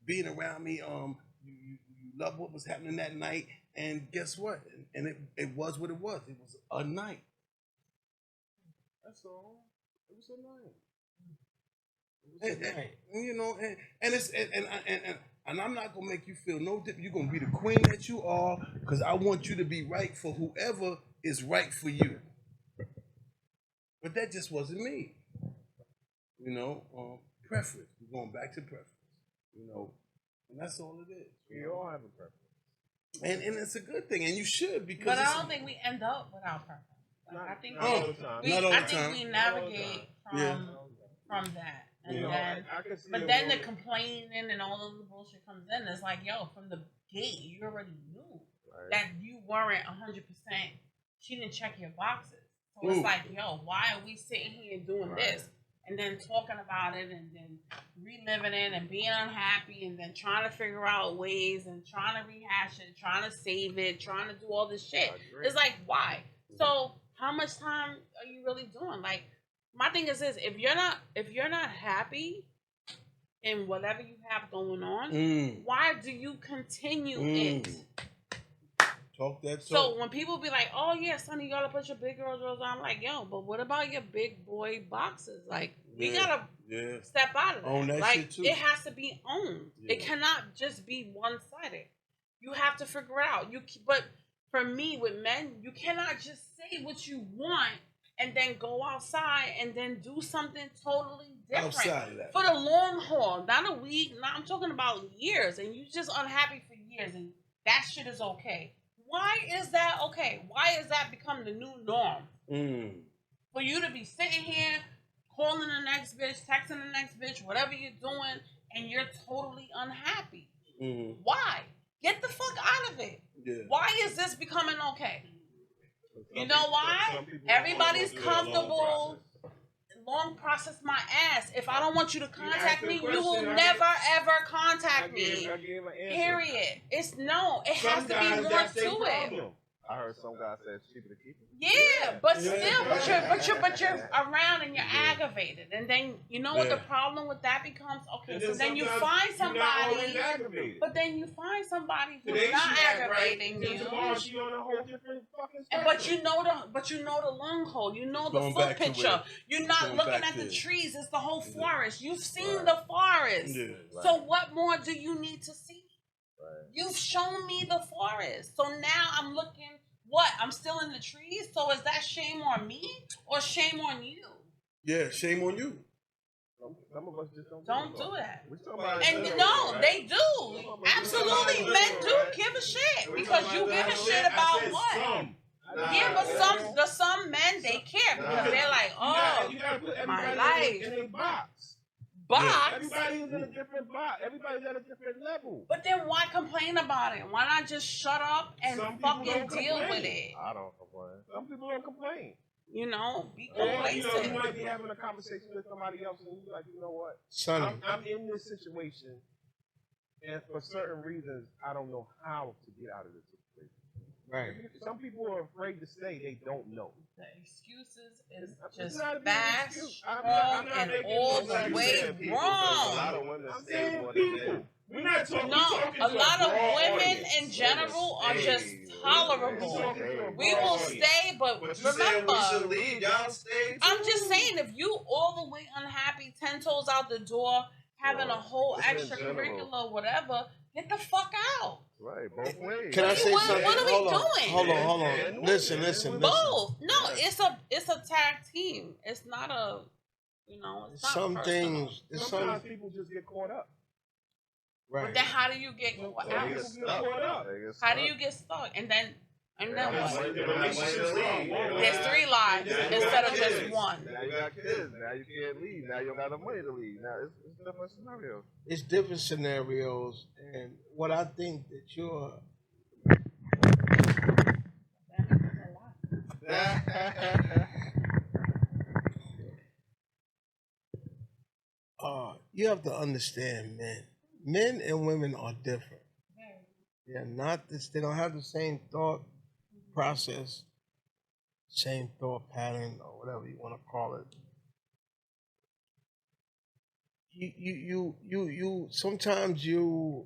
being around me. You love what was happening that night, and guess what? And it was what it was. It was a night. That's all. It was a night. And, you know, and it's and I'm not gonna make you feel no different. You're gonna be the queen that you are, because I want you to be right for whoever is right for you. But that just wasn't me. You know, preference. We're going back to preference. You know, and that's all it is. We all have a preference. And it's a good thing, and you should, because But I it's- don't think we end up without preference. Like, I think Not all the time. Not all the I think time. we navigate Yeah. from that, and Yeah. then. I can see But a then the woman- complaining and all of the bullshit comes in. It's like, yo, from the gate, you already knew Right. that you weren't 100%. She didn't check your boxes. So Ooh. it's like, yo, why are we sitting here doing Right. this? And then talking about it and then reliving it and being unhappy and then trying to figure out ways and trying to rehash it, trying to save it, trying to do all this shit. I agree. It's like, why? So how much time are you really doing? Like, my thing is this: if you're not happy in whatever you have going on, why do you continue it? Talk that talk. So when people be like, "Oh yeah, Sonny, you gotta put your big girl drawers on," I'm like, "Yo, but what about your big boy boxes? Like, we gotta step out of that. Own that like, shit, too. it has to be owned. Yeah. It cannot just be one sided. You have to figure it out. But for me, with men, you cannot just say what you want and then go outside and then do something totally different Outside of that. for the long haul, not a week. Not, I'm talking about years, and you just unhappy for years, and that shit is okay. Why is that okay? Why is that become the new norm? For you to be sitting here calling the next bitch, texting the next bitch, whatever you're doing, and you're totally unhappy. Why? Get the fuck out of it. Yeah. Why is this becoming okay? You Some know people- why? some people Everybody's don't wanna do a long comfortable. process. Long process my ass. If I don't want you to contact the me, you question, will I never ever I contact me. gave an answer. Period. It's no. It has to be Sometimes more that's their to it. problem. I heard some guy say it's cheaper to keep it. Yeah, but Yeah. still, but you're around and you're aggravated, and then you know what the Yeah. problem with that becomes. Okay, And so then you sometimes find you're not always somebody, aggravated. but then you find somebody who's Today not she act aggravating right, then you. tomorrow she on a whole different fucking And, but you know the long haul. You know the Going full back to picture. where- You're not going looking back at the to- trees. It's the whole forest. You've seen Right. the forest. Yeah. So what more do you need to see? Right. You've shown me the forest. So now I'm looking. What? I'm still in the trees. So is that shame on me or shame on you? Yeah, shame on you. Some of us just don't Do that. We talking about And general, no, right? they do. Absolutely, men do give a shit because you give a shit about what? Yeah, but some men they care because they're like, oh, you gotta put my everybody life. in a box. box. Everybody's in a different box. Everybody's at a different level. But then why complain about it? Why not just shut up and Some people fucking don't deal complain. with it? I don't complain. Some people don't complain. You know, be Or, you complacent. might be having a conversation with somebody else and you're like, you know what? Sonny, I'm in this situation, and for certain reasons, I don't know how to get out of this situation. right. Some people are afraid to stay. They don't know. The excuses is It's just not an fast, excuse. wrong, not and making all no the excuse. way A lot wrong. of women I'm stay saying more than people. men. We're not talking. No, a lot of women in general are just tolerable. We will stay, but But you saying remember, we should leave, y'all stay. I'm just saying, if you all the way unhappy, 10 toes out the door, having a whole It's in extracurricular whatever, get the fuck out. Right, both ways. Can I say What- something? what are we hold on, doing? hold on, hold Yeah. on. Listen. Both. No, it's a tag team. It's not a You know, it's not Some personal. things. It's Sometimes some people just get caught up. But right. then how do you get Some caught people out? get stuck. They get How do stuck. you get stuck? And then Yeah, what? The relationship's wrong. There's 3 lives instead of just one. Now you got kids. Now you can't leave. Now you don't got the money to leave. Now it's different scenarios. It's different scenarios, and what I think that you're you have to understand, men. Men and women are different. They're not this. They don't have the same thought process, same thought pattern, or whatever you want to call it. You. Sometimes you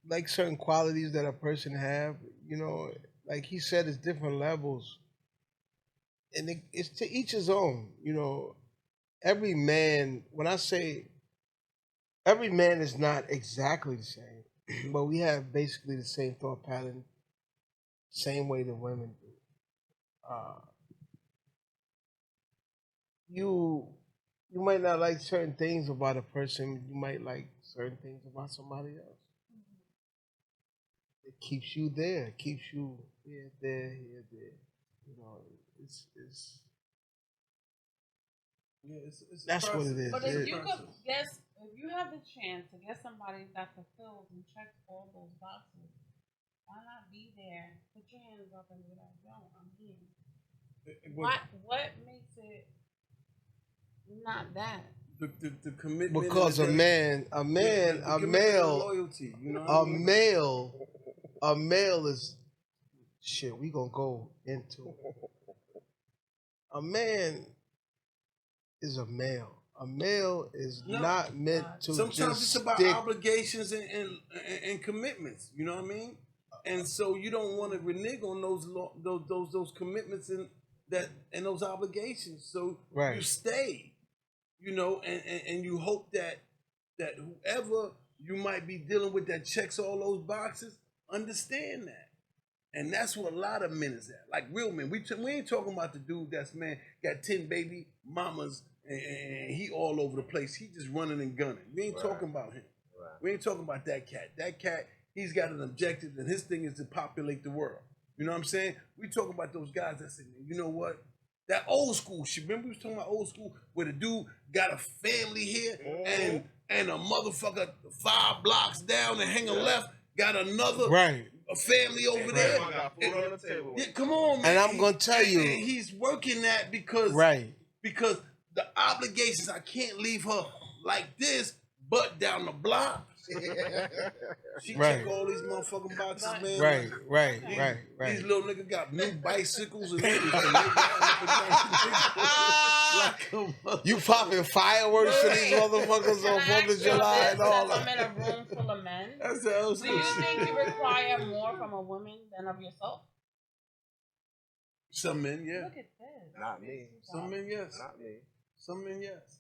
like certain qualities that a person have. You know, like he said, it's different levels, and it's to each his own. You know, every man. When I say every man is not exactly the same, but we have basically the same thought pattern, same way that women do. You might not like certain things about a person. You might like certain things about somebody else. It keeps you there. It keeps you here, there, here, there. You know, it's Yeah, it's that's what it is. But It- if you could guess, if you have the chance to get somebody that fulfills and checks all those boxes, why not be there? Put your hands up and be like, "Yo, I'm here." What makes it not that? the commitment because and a man, the commitment and male, loyalty. You know what a I mean? male is shit. We gonna go into it. A man is a male. A male is No. not meant to Sometimes just it's about stick. obligations and commitments. You know what I mean? And so you don't want to renege on those commitments and those obligations. So Right. you stay. You know, and you hope that whoever you might be dealing with that checks all those boxes understand that. And that's what a lot of men is at. Like real men. We ain't talking about the dude that's got 10 baby mamas and he all over the place. He just running and gunning. We ain't talking about him. Right. We ain't talking about that cat. That cat, he's got an objective and his thing is to populate the world. You know what I'm saying? We talking about those guys that say, you know what? That old school shit. Remember we was talking about old school where the dude got a family here and a motherfucker 5 blocks down and hang a left got another Right. a family over there. Got food on the table. Yeah, come on, man. And I'm gonna tell you- and he's working that because because the obligations. I can't leave her like this, but down the block. She Right. check all these motherfucking boxes, man. Right. These little niggas got new bicycles and everything. You popping fireworks for these motherfuckers on 4th of July and all I'm that. in a room full of men. That's the old Do you school shit. think you require more from a woman than of yourself? Some men, yeah. Look at this. Not me. Some men, yes. Not me. Some men, yes.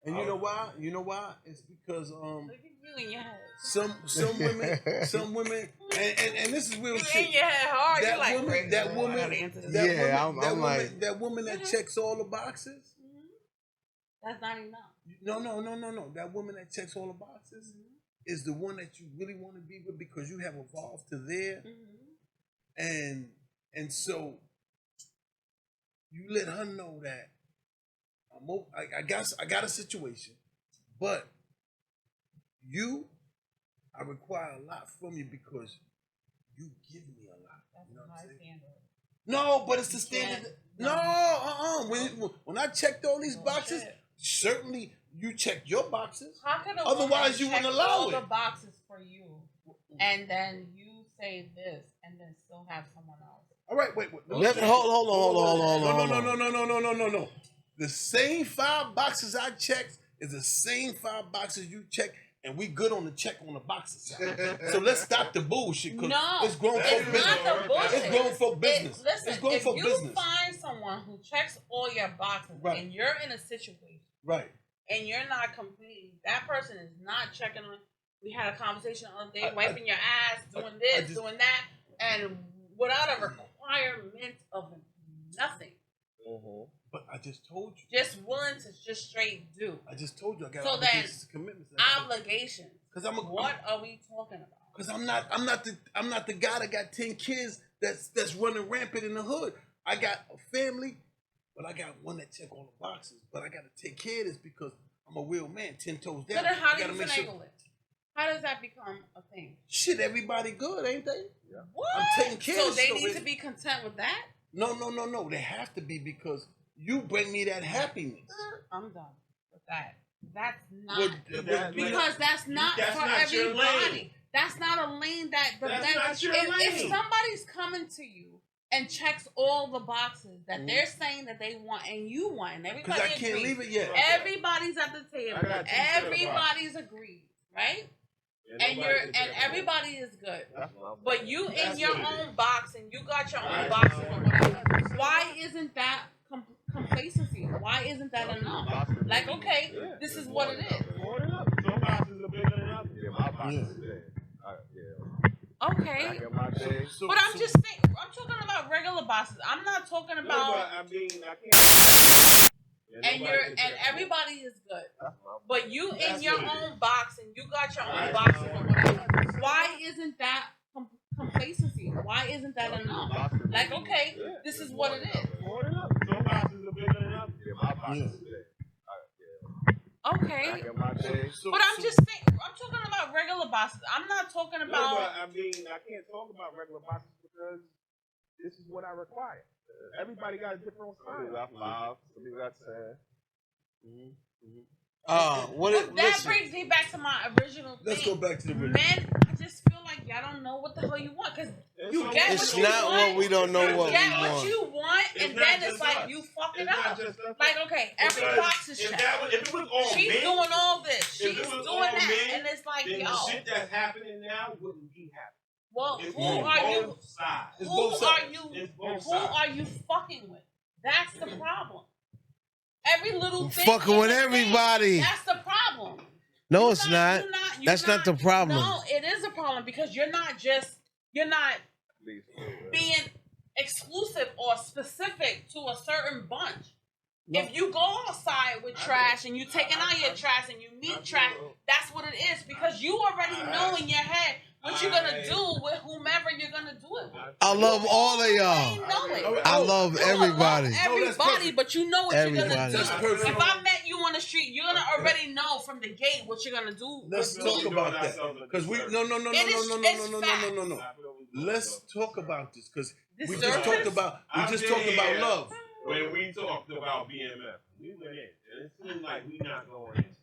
And you know why? You know why? It's because Look at you in your head. some women and this is real You shit. in your head hard. That You're like, woman- "Great, that boy, I woman- gotta answer this." Yeah, that I'm woman, like- that woman that checks all the boxes. Mhm. That's not enough. No. That woman that checks all the boxes is the one that you really want to be with because you have evolved to there, and so you let her know that I got a situation, but I require a lot from you because you give me a lot. That's You know a what high I'm saying? standard. No, but it's the You can't- standard. No. When I checked all these boxes, Bullshit. certainly you checked your boxes. How could a Otherwise, woman you check wouldn't allow all it. the boxes for you, and then you say this, and then still have someone else? All right, wait. Hold on. No. The same 5 boxes I checked is the same 5 boxes you check, and we good on the check on the boxes side. So let's stop the bullshit. 'Cause No, it's grown it's folk not business. the bullshit. It's grown folk business. Listen, It's grown if folk you business. find someone who checks all your boxes, Right. and you're in a situation, Right. and you're not completing, that person is not checking on. We had a conversation the other day, I- wiping your ass, doing this, just- doing that, and without a requirement of nothing. Mm-hmm. But I just told you. Just willing to just straight do. I just told you I got So then, obligations, commitments. I gotta- Obligations. Cause I'm a, What are we talking about? Cause I'm not the guy that got 10 kids that's running rampant in the hood. I got a family, but I got one that check all the boxes. But I gotta take care of this because I'm a real man, 10 toes down. So then how I do gotta you make finagle it? How does that become a thing? Shit, everybody good, ain't they? Yeah. What? I'm taking care so of they stuff. need to be content with that? No. They have to be because you bring me that happiness. I'm done with that. That's not Because that's not that's for not your everybody. lane. That's not a lane that That's not your if lane. somebody's coming to you and checks all the boxes that they're saying that they want and you want and Because everybody I can't agrees. leave it yet. Everybody's at the table. I got two Everybody's agreed, right? And everybody is good. But you in your own box and you got your own boxes or whatever. Why isn't that complacency? Why isn't that enough? Like, okay, this is what it is. Some boxes are bigger than others. Yeah, my box is big. Okay. I get my thing. But I'm just saying, I'm talking about regular boxes. I'm not talking No, but about I mean, I can't. and you're and everybody is good. But you in your own box and you got your own boxes or whatever. Why isn't that complacency? Why isn't that enough? Like, okay, this is what it is. Some boxes are bigger than others. Yeah, my box is big. Okay. I get my thing. But I'm just saying, I'm talking about regular boxes. I'm not talking No, about. but I mean, I can't talk about regular boxes because this is what I require. Everybody got a different Some people style. got 5, some people got 10. But that brings me back to my original thing. Let's go back to the original. Men, I just feel like y'all don't know what the hell you want because you get It's what you not want. what we don't know You what get we what want. you want, It's and not then it's just like us. you fuck it It's not up. just us. Like, okay, every Because box is if checked. if it was all She's men, doing all this. She's it doing was all that, men, and it's like, then yo, the shit that's happening now wouldn't be happening. well, It's who on are you? both sides. It's Who both are sides. you? It's both Who sides. are you fucking with? That's the problem. Every little I'm thing. fucking is with a thing. everybody. That's the problem. No, You're it's not. you're you're That's not the problem. No, it is a problem because you're not being exclusive or specific to a certain bunch. If you go outside with trash and you taking out your trash and you meet trash, that's what it is because you already know in your head what you're gonna do with whomever you're gonna do it with. I love all of You y'all. know it. I love You everybody. love that's everybody, perfect. but you know what you're gonna Everybody. do. That's perfect. If I met you on the street, you're gonna already know from the gate what you're gonna do. Let's with talk me. about that. Because we no. It's Let's talk about this because This we service? just talked about love. When we talked about BMF, we went in, and it seemed like we not going in.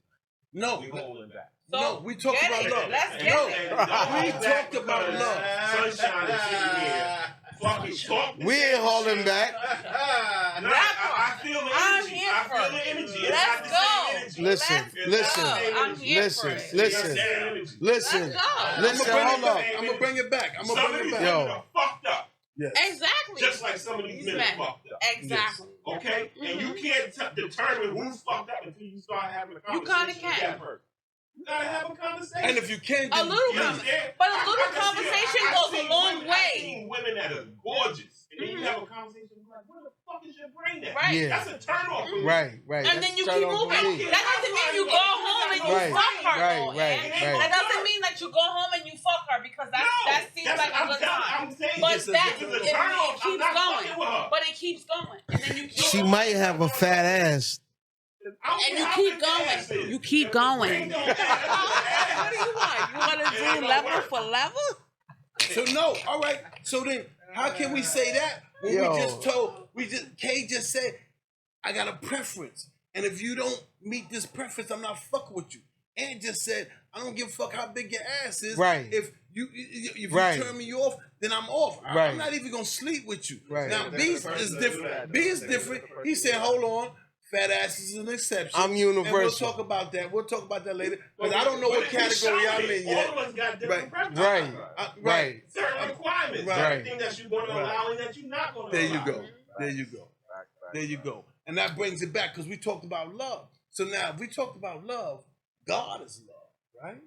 No, We holding back. So, no, we talked get about it. love. Let's get No, it. we talked about love. Sunshine is sitting here. Fucking talk. We ain't holding back. I feel the I'm energy. here I for feel it. the energy. It's Let's not the go. same energy. Listen, It's listen, not the same I'm energy. here listen, for it. listen, It's the same energy. listen, Let's go. listen. Hold on. I'm gonna bring it back. Some of these Yo. women are fucked up. Yes. Exactly. Just like some of these men are fucked up. Exactly. Okay? And you can't determine who's fucked up until you start having a You conversation kinda with can. that person. You gotta have a conversation. And if you can't, A little You bit. understand? But a little I can see- conversation I've goes a seen long women- way. I've seen women that are gorgeous. And then you have a conversation like, where the fuck is your brain at? Right. Yeah. That's a turn off. for me. Right. And That's then you turn keep on for moving. me. That doesn't mean you go home and you Right, fuck her. right, though, right, and right. That doesn't mean that you go home and you fuck her because that seems like a good time. I'm saying But this is that a it turn off. I'm keeps not going. fucking with her. But it keeps going. And then you keep She might have a fat ass. And you keep going. You keep going. What do you want? You want to do level for level? So no, all right. So then, how can we say that when Yo. Kay just said, I got a preference, and if you don't meet this preference, I'm not fucking with you. And just said, I don't give a fuck how big your ass is. Right. If you Right. turn me off, then I'm off. Right. I'm not even gonna sleep with you. Right. Now B is different. B is different. He said, hold on. Fat ass is an exception. I'm universal. And we'll talk about that. We'll talk about that later. Because I don't know what category I'm in yet. All of us got different Right. preferences. Right. Right. Certain requirements. Right. Everything that you're going to allow and that you're not going to There allow. you go. There you go. There you go. And that brings it back because we talked about love. So now, if we talked about love, God is love, right?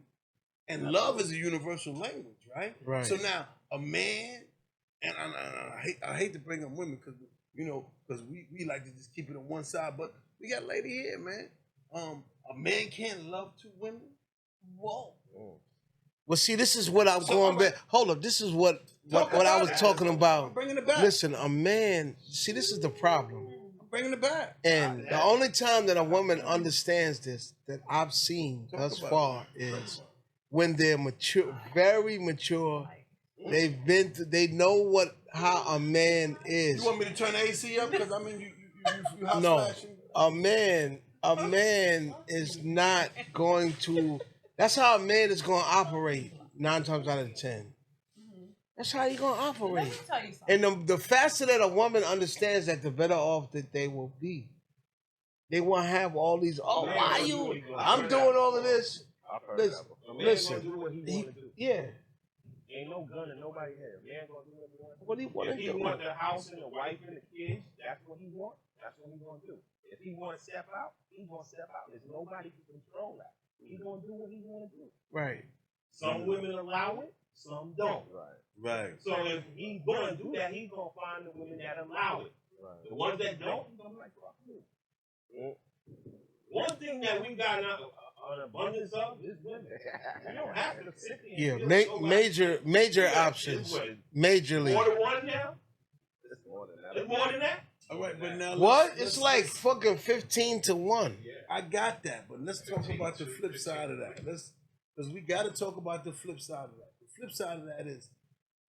And love is a universal language, right? Right. So now, a man, and I hate to bring up women because you know, because we like to just keep it on one side. But we got a lady here, man. A man can't love two women. Whoa. Well, see, this is what I'm So, going alright. back. Hold up, this is what Talk I about was that. talking I'm about. bringing it back. Listen, a man. See, this is the problem. I'm bringing it back. And the only time that a woman understands this that I've seen Talk thus about far is when they're mature, very mature. They've been to, they know how a man is. You want me to turn the AC up? Because I mean, you hot No, flashing. a man is not going to. That's how a man is going to operate 9 times out of 10. That's how you going to Let me operate. tell you something. And the faster that a woman understands that, the better off that they will be. They won't have all these. Oh, why you? I'm doing all of this. I've heard Listen, that before. listen. do what he He- want to do. yeah. Ain't no gun in nobody's head. Man gonna do what he want to do. What do you want If to he do? want the house and the wife and the kids, that's what he want. That's what he gonna do. If he want to step out, he gonna step out. There's nobody can control that. He gonna do what he want to do. Right. Some women allow it, some don't. Right. Right. So if he's gonna do that, he's gonna find the women that allow it. Right. The ones that don't, he's gonna be like, fuck you. One thing that we got an abundance of is women. You don't have to sit there. and Yeah. feel like nobody- Major Yeah, options. it's what, Majorly. more than one now? It's more than that. It's more than that? All right, but now What? let's- It's like fucking 15 to 1. I got that, but let's talk about the flip side of that. Because we got to talk about the flip side of that. The flip side of that is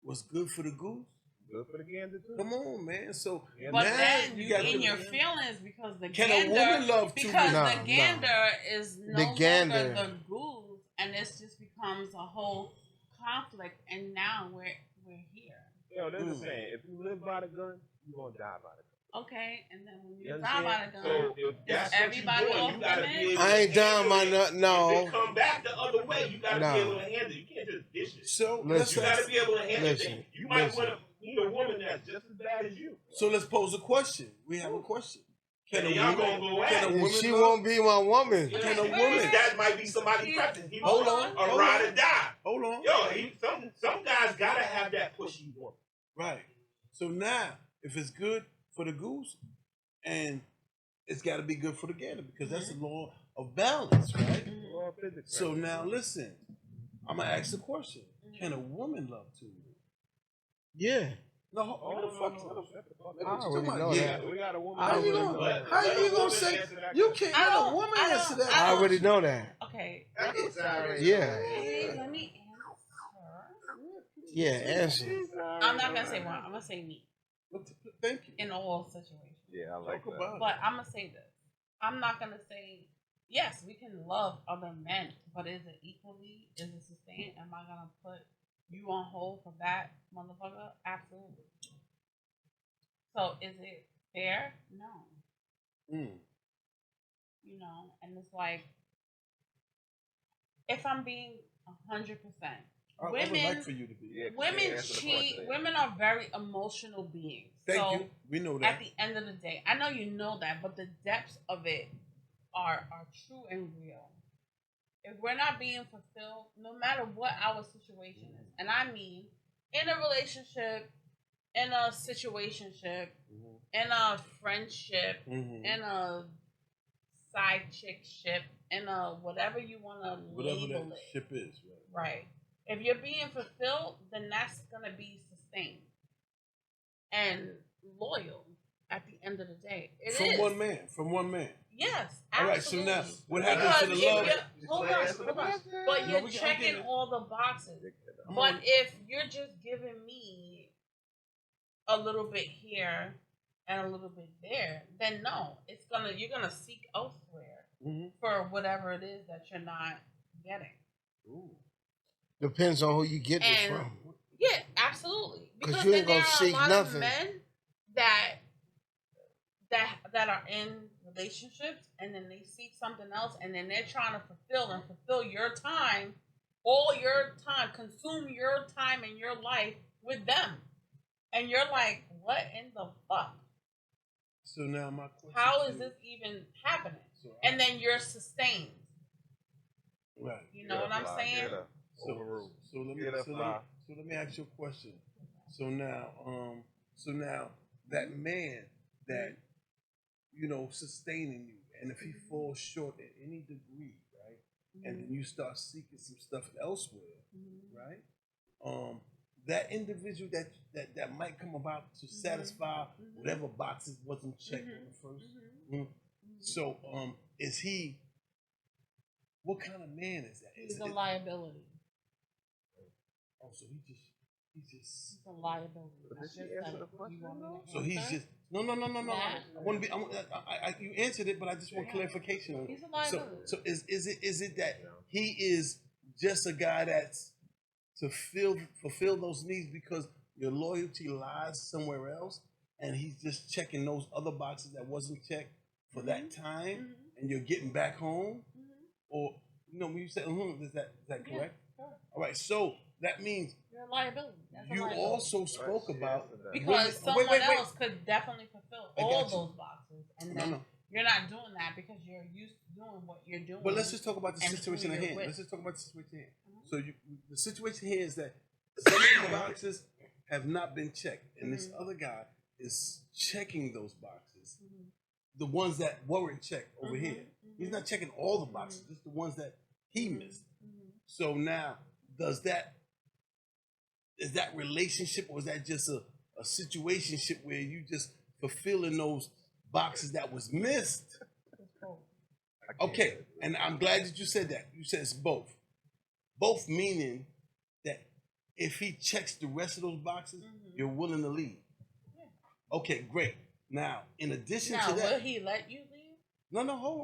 what's good for the goose. Good for the gander too. Come on, man. So But now then you you got in the- your feelings because the Can a gander, woman love two because women? the No, gander is no The gander. longer the goose, and this just becomes a whole conflict. And now we're here. Yo, they're just saying, if you live by the gun, you're gonna die by the gun. Okay, and then when You you die by the understand? gun, So if that's what everybody you're doing, off you gotta limits? be able I ain't to down my handle it. no. If it come back the other way, you gotta No. be able to handle it. You can't just dish it. So Listen. You gotta be able to handle Listen. things. You might Listen. want to meet a woman that's just as bad as you. So let's pose a question. We have a question. Can And a y'all woman? gonna go at Can a it. And woman she love? won't be my woman. Can a Wait, woman? wait. That might be somebody's preference. He Hold wants on, a hold ride on. or die. Hold on. Yo, some guys gotta have that pushy woman. Right. So now, if it's good for the goose, and it's got to be good for the gander because that's the law of balance, right? Well, physics. So now, listen. I'm gonna ask the question: can a woman love two? Yeah. No, what the fuck? I already know Yeah. that. We got a woman. I How you already gonna, know Let- how let you a gonna woman say answer that you question. can't I let a don't- woman I don't- answer that? I already know that. okay. Yeah. Hey, let me answer. Yeah, answer. I'm not gonna say one. I'm gonna say me Thank you. in all situations. Yeah, I like Talk that. about it. But I'm gonna say this. I'm not gonna say yes. We can love other men, but is it equally? Is it sustained? Am I gonna put you on hold for that motherfucker? Absolutely. So is it fair? No. Mm. You know, and it's like if I'm being 100%, I would women, like for you to be. Yeah, women answer the cheat. question. Women are very emotional beings. Thank so you. We know at that. the end of the day, I know you know that, but the depths of it are true and real. If we're not being fulfilled, no matter what our situation is, and I mean in a relationship, in a situationship, in a friendship, Mhm. in a side chick ship, in a whatever you want to Whatever label that it. ship is, right? Right. If you're being fulfilled, then that's gonna be sustained and loyal at the end of the day. It From is. one man. From one man. Yes, All right. So absolutely. now, what happens to the Because if love? you're- hold on, but No, you're we can- I'm checking getting it. all the boxes. I'm But on- if you're just giving me a little bit here and a little bit there, then no, you're gonna seek elsewhere Mhm. for whatever it is that you're not getting. Ooh. Depends on who you get this And- from. Yeah, absolutely. 'Cause Because you then ain't there gonna are a seek lot nothing. of men that are in relationships and then they seek something else and then they're trying to fulfill your time, all your time, consume your time and your life with them. And you're like, what in the fuck? So now my question. How to is you- this even happening? So And then you're sustained. right. You know what I'm saying? So, so let me Get up, fly. so let me ask you a question. So now that man that, sustaining you. And if he falls short at any degree, right, and then you start seeking some stuff elsewhere, right, that individual that might come about to satisfy whatever boxes wasn't checked on the first. So, is he? What kind of man is that? He's a liability. Oh, so he's He's a liability. But That's did she just answer like, the question, you want me though? to So he's answer? just no. Nah. I want to be. You answered it, but I just want clarification on it. He's a liability. So is it that he is just a guy that's to fulfill those needs because your loyalty lies somewhere else, and he's just checking those other boxes that wasn't checked for that time, and you're getting back home, or when you say is that correct? Sure. All right, so that means You're a liability. That's a you liability. also spoke about Because someone wait. else could definitely fulfill I all got you. those boxes, and then No. you're not doing that because you're used to doing what you're doing. But let's just talk about the and situation who at you're hand. with. Let's just talk about the situation at hand. So the situation here is that some of the boxes have not been checked, and this other guy is checking those boxes, the ones that weren't checked over here. He's not checking all the boxes, just the ones that he missed. So now, is that relationship, or is that just a situationship where you just fulfilling those boxes that was missed? Okay, and I'm glad that you said that. You said it's both. Both meaning that if he checks the rest of those boxes, you're willing to leave. Okay, great. Now, in addition Now, to that, will he let you leave? no, hold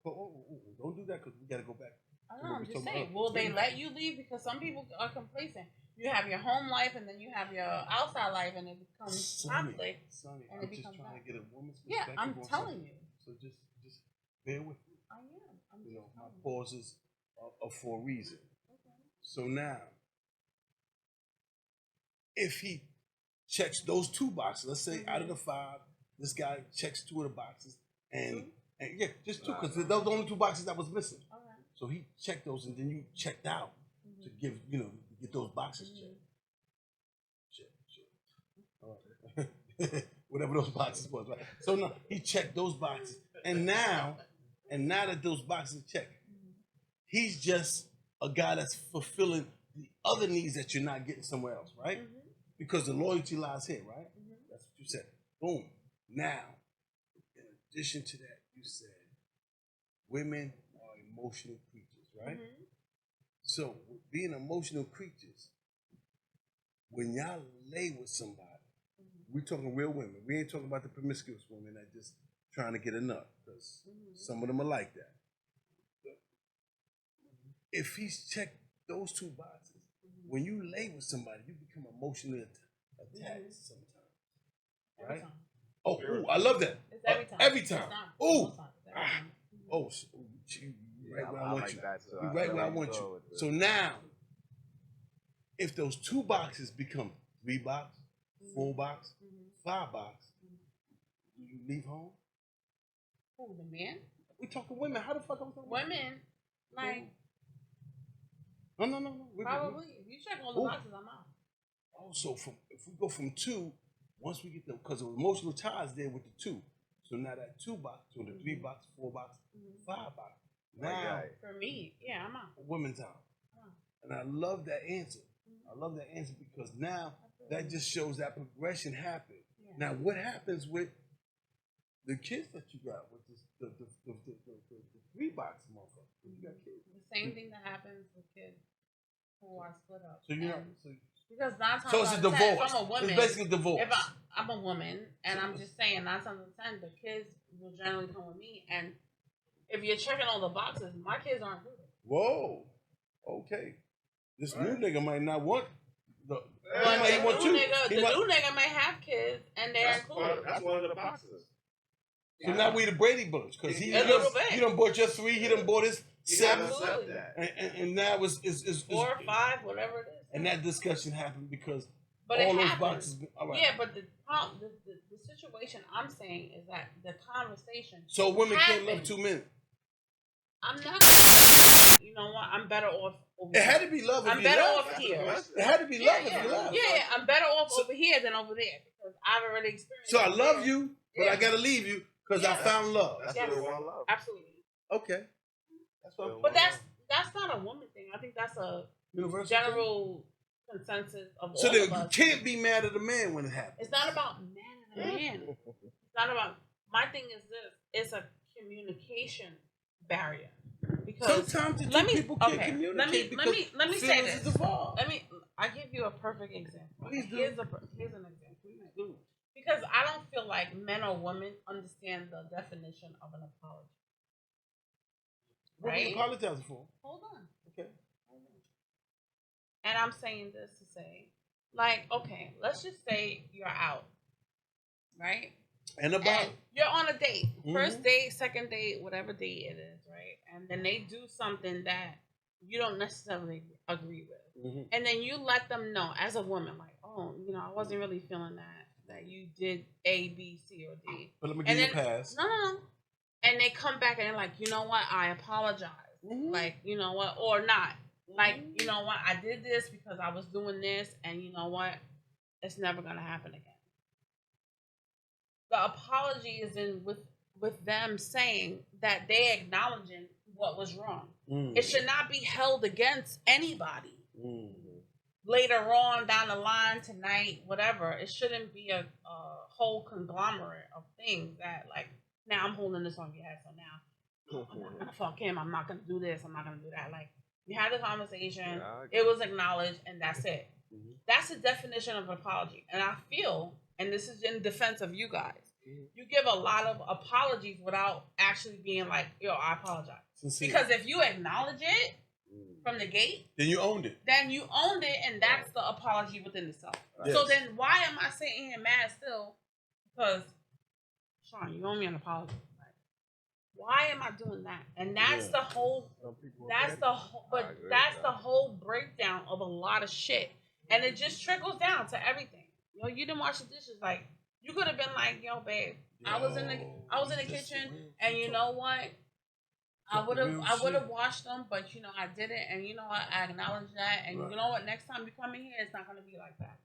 on. Don't do that because we got to go back. I don't know. I'm just saying. Will they let you leave? Because some people are complacent. You have your home life, and then you have your outside life, and it becomes conflict. Sonny, and I'm it just becomes trying to get a woman's Yeah, perspective. I'm on telling something. you. So just bear with me. I am. I'm You know, just my telling you. pauses are for a reason. So now, if he checks those two boxes, let's say out of the 5, this guy checks 2 of the boxes, and yeah, just 2, because those are the only 2 boxes that was missing. All right. So he checked those, and then you checked out to give, get those boxes checked. Check. All right. Whatever those boxes was, right? So no, he checked those boxes, and now that those boxes are checked, he's just a guy that's fulfilling the other needs that you're not getting somewhere else, right? Because the loyalty lies here, right? That's what you said. Boom. Now, in addition to that, you said women are emotional creatures, right? So, being emotional creatures, when y'all lay with somebody, we're talking real women. We ain't talking about the promiscuous women that just trying to get a nut, because some of them are like that. If he's checked those 2 boxes, when you lay with somebody, you become emotionally attached sometimes, Every right? time. Oh, ooh, I love that. It's every time. Every It's time. not Ooh. most times. It's every time. Oh, so you right where I want like you. that, too. You I right know where I you want go you. with this. So now, if those 2 boxes become 3 box, 4 box, 5 box, do you leave home? Who, the men? We talking women. How the fuck are we talking Women, like, No. probably. If you check all the Ooh. boxes, I'm out. Also, if we go from 2, once we get the, because the emotional ties there with the 2. So now that 2 box, so the 3 box, 4 box, 5 box. Now, For me, yeah, I'm out. women's out. And I love that answer. I love that answer because now that just shows that progression happened. Yeah. Now, what happens with the kids that you got with this, the 3 box motherfucker? You got kids. The same thing that happens with kids who are split up. So you're not. And because 9 times So it's a out of 10, divorce. if I'm a woman, It's basically divorce. if I'm a woman, and I'm just saying 9 times out of 10, the kids will generally come with me. And if you're checking all the boxes, my kids aren't included. Whoa. Okay. This new nigga might not want the. But he might want you. new He might- nigga may have kids, and they're included. That's one of the boxes. So now we the Brady Bunch because he A little bit. you done bought your 3, he done bought his 7, Accept that. and now is 4 or 5, whatever it is. and that discussion happened because But all it those happens. boxes. All right. Yeah, but the situation I'm saying is that the conversation. So women can't love happens. 2 men. I'm not. You know what? I'm better off over It had here. to be love. If I'm you better left. off here. It had to be love if you left. Yeah, I'm better off over here than over there because I've already experienced. So I over love there. you, but I gotta leave you because I found love. That's Yes. what we want love. Absolutely. Okay. That's what But that's not a woman thing. I think that's a universal. general consensus of So all then of you us. can't be mad at a man when it happens. It's not about man and a man. It's not about. My thing is this: it's a communication barrier. Because Sometimes the let two me people can't okay. communicate Let me say feelings this. is involved. I give you a perfect example. Please do. Here's an example. Because I don't feel like men or women understand the definition of an apology. What are you Right? apologizing for? Hold on. Okay. And I'm saying this to say, like, okay, let's just say you're out, right? And about And you're on a date, Mhm. first date, second date, whatever date it is, right? And then they do something that you don't necessarily agree with, Mhm. and then you let them know as a woman, like, oh, you know, I wasn't really feeling that you did A, B, C, or D. But let me And give you a then pass. no, and they come back and they're like, you know what, I apologize, Mhm. like, you know what, or not, like, you know what, I did this because I was doing this, and you know what, it's never gonna happen again. The apology is in with them saying that they acknowledging what was wrong. Mm. It should not be held against anybody Mm. later on down the line, tonight, whatever. It shouldn't be a whole conglomerate of things that, like, now I'm holding this on your head, so now I'm not gonna fuck him, I'm not gonna do this, I'm not gonna do that. Like, you had the conversation, Yeah, I agree. it was acknowledged, and that's it. Mhm. That's the definition of apology. And I feel, and this is in defense of you guys, Mhm. you give a lot of apologies without actually being like, yo, I apologize. Sincere. Because if you acknowledge it Mm. from the gate, Then you owned it. then you owned it, and that's the apology within itself. Yes. So then why am I sitting here mad still? Because, Sean, you owe me an apology. Like, why am I doing that? And that's Yeah. the whole Some people that's agree. the whole, I but agree with that's that. the whole breakdown of a lot of shit, and it just trickles down to everything. You know, you didn't wash the dishes. Like, you could have been like, "Yo, babe, I was in the kitchen, and you know what? I would have washed them, but you know I didn't, and you know what? I acknowledge that, and Right. you know what? Next time you come in here, it's not gonna be like that.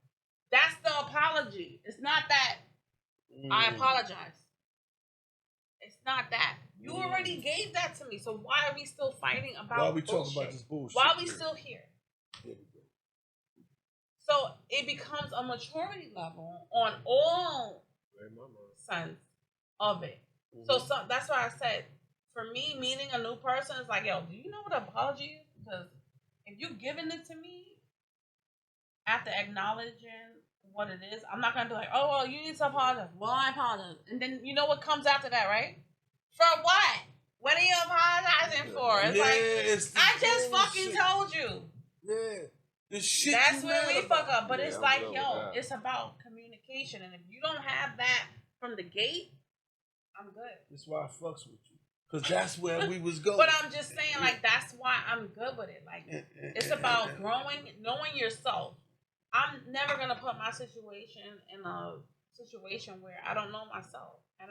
That's the apology. It's not that I apologize. It's not that. You already gave that to me, so why are we still fighting about? Why are we talking bullshit? about this bullshit? Why are we still here? There we go. So it becomes a maturity level on all Hey, mama. sense of it. So that's why I said, for me, meeting a new person is like, yo, do you know what an apology is? Because if you're giving it to me after acknowledging what it is, I'm not gonna be like, oh well, you need to apologize. Well, I apologize, and then you know what comes after that, right? For what? What are you apologizing for? It's like, it's the I just fucking bullshit. told you. Yeah. The shit That's you where mad we about. fuck up. But Yeah, it's I'm like, good with yo, that. it's about communication. And if you don't have that from the gate, I'm good. That's why I fucks with you. Because that's where we was going. But I'm just saying, like, that's why I'm good with it. Like, it's about growing, knowing yourself. I'm never going to put my situation in a situation where I don't know myself. And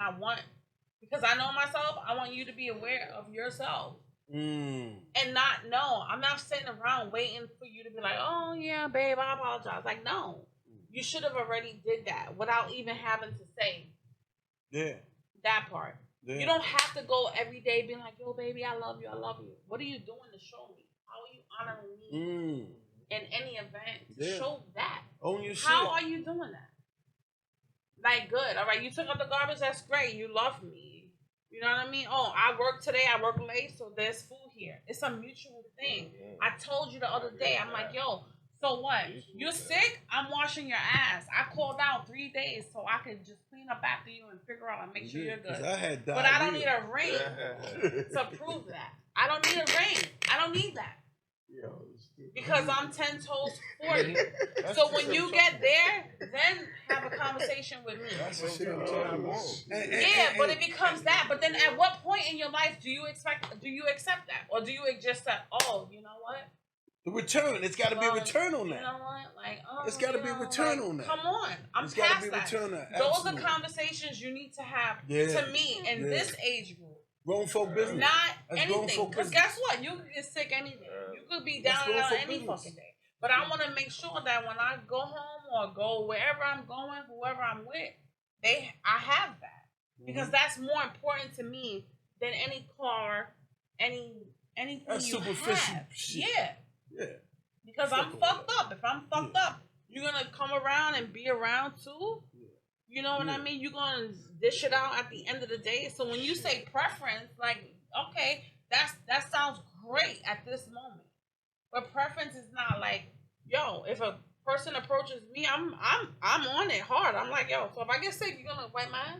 because I know myself, I want you to be aware of yourself. And not know. I'm not sitting around waiting for you to be like, oh yeah, babe, I apologize. Like, no. You should have already did that without even having to say that part. Yeah. You don't have to go every day being like, yo, baby, I love you, I love you. What are you doing to show me? How are you honoring me in any event to show that? Own your shit. How are you doing that? Like, good. All right, you took out the garbage. That's great. You love me. You know what I mean? Oh, I work today. I work late, so there's food here. It's a mutual thing. I told you the other day. I'm like, yo, so what? You're sick? I'm washing your ass. I called out 3 days so I could just clean up after you and figure out and make sure you're good. I had But I don't need a ring to prove that. I don't need a ring. I don't need that. Because I'm 10 toes 40. So when you get there, then have a conversation with me. That's the shit I'm talking about. Yeah, but it becomes that. But then at what point in your life do you accept that? Or do you just say, oh, you know what? The return. It's got to be a return on You that. know what? Like, oh, It's gotta be a return on that. Come on. I'm It's gotta past be a that. return on that. Those Absolutely. are conversations you need to have Yeah. to me in Yeah. this age group. Grown folk business. Not That's grown anything. folk Because business. guess what? You can get sick any day. You could be That's down and grown out folk any business. fucking day. But I want to make sure that when I go home or go wherever I'm going, whoever I'm with, I have that. Because that's more important to me than any car, anything That's you superficial have. shit. Yeah. Yeah. Because Fuck I'm all fucked that. up. If I'm fucked up, you're gonna come around and be around too. You know what I mean? You're gonna dish it out at the end of the day. So when you say preference, like, okay, that sounds great at this moment. But preference is not like, yo, if a person approaches me, I'm on it hard. I'm like, yo, so if I get sick, you're gonna wipe my ass?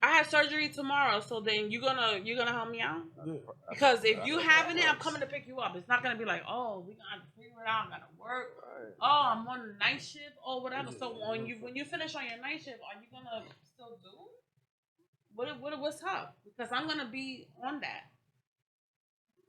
I have surgery tomorrow, so then you're gonna help me out? Because if you having it, I'm coming to pick you up. It's not gonna be like, oh, we gotta figure it out, I gotta work. Oh, I'm on the night shift or whatever. So when you finish on your night shift, are you gonna still do? What's up? Because I'm gonna be on that.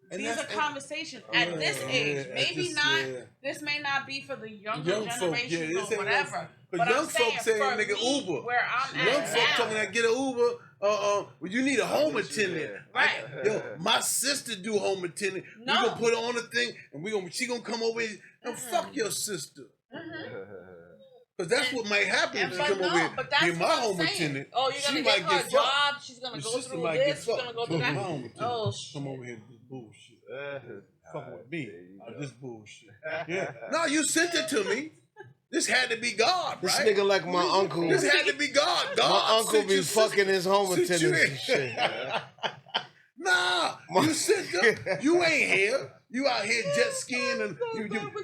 And These are that's- conversations at this age. at Maybe this, not. yeah. This may not be for the younger Young folk, generation this or ain't whatever. no- But But I'm young folk saying for nigga me, Uber. where I'm Young at folk now. talking that get an Uber. Well, you need a home attendant. Right. Yo, my sister do home attendant. No. We gonna put her on the thing, and she gonna come over here. No, fuck your sister. Cause that's what might happen if she But come over here. but that's Be what my I'm home saying. attendant. Oh, you're She gonna might get her a fucked. job. She's gonna Your go sister through might this. get She's gonna fucked. go through My that. home attendant. Oh shit. Come over here, with this bullshit. Fuck with me. There you go. This bullshit. Yeah. No, you sent it to me. This had to be God, This right? nigga like my uncle. This had to be God. God My uncle sent be your fucking sister- his home sent you attendants and in. shit. Nah, you sent them. You ain't here. You out here jet skiing and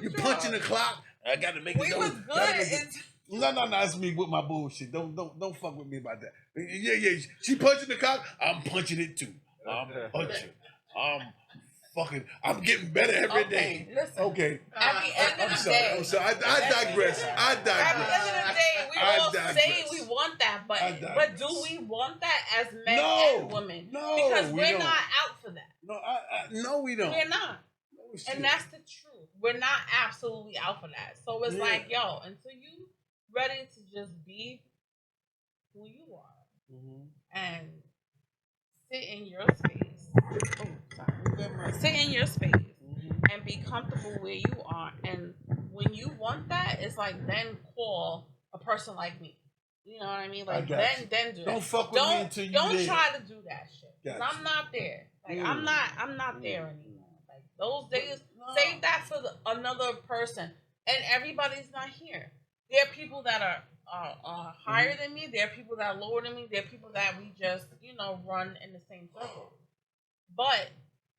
you punching the clock. I gotta make We it. was Gotta good. make it. No, it's me with my bullshit. Don't fuck with me about that. Yeah. She punching the clock. I'm punching it too. I'm punching. I'm getting better every day. Listen. Okay. At the end I'm of the sorry. day. I'm sorry. I digress. At the end of the day, we I all digress. say we want that, I but digress. do we want that as men No. and women? No, Because we we're don't. not out for that. No, we don't. We're not. No shit. And that's the truth. We're not absolutely out for that. So it's Yeah. like, yo, until you ready to just be who you are and sit in your space. Oh, sorry. Sit in your space and be comfortable where you are. And when you want that, it's like then call a person like me. You know what I mean? Like got you. then do that. Don't fuck with me until you Don't there. try to do that shit. 'Cause Got I'm not there. Like I'm not there anymore. Like those days, No. save that for another person. And everybody's not here. There are people that are higher than me. There are people that are lower than me. There are people that we just run in the same circle. But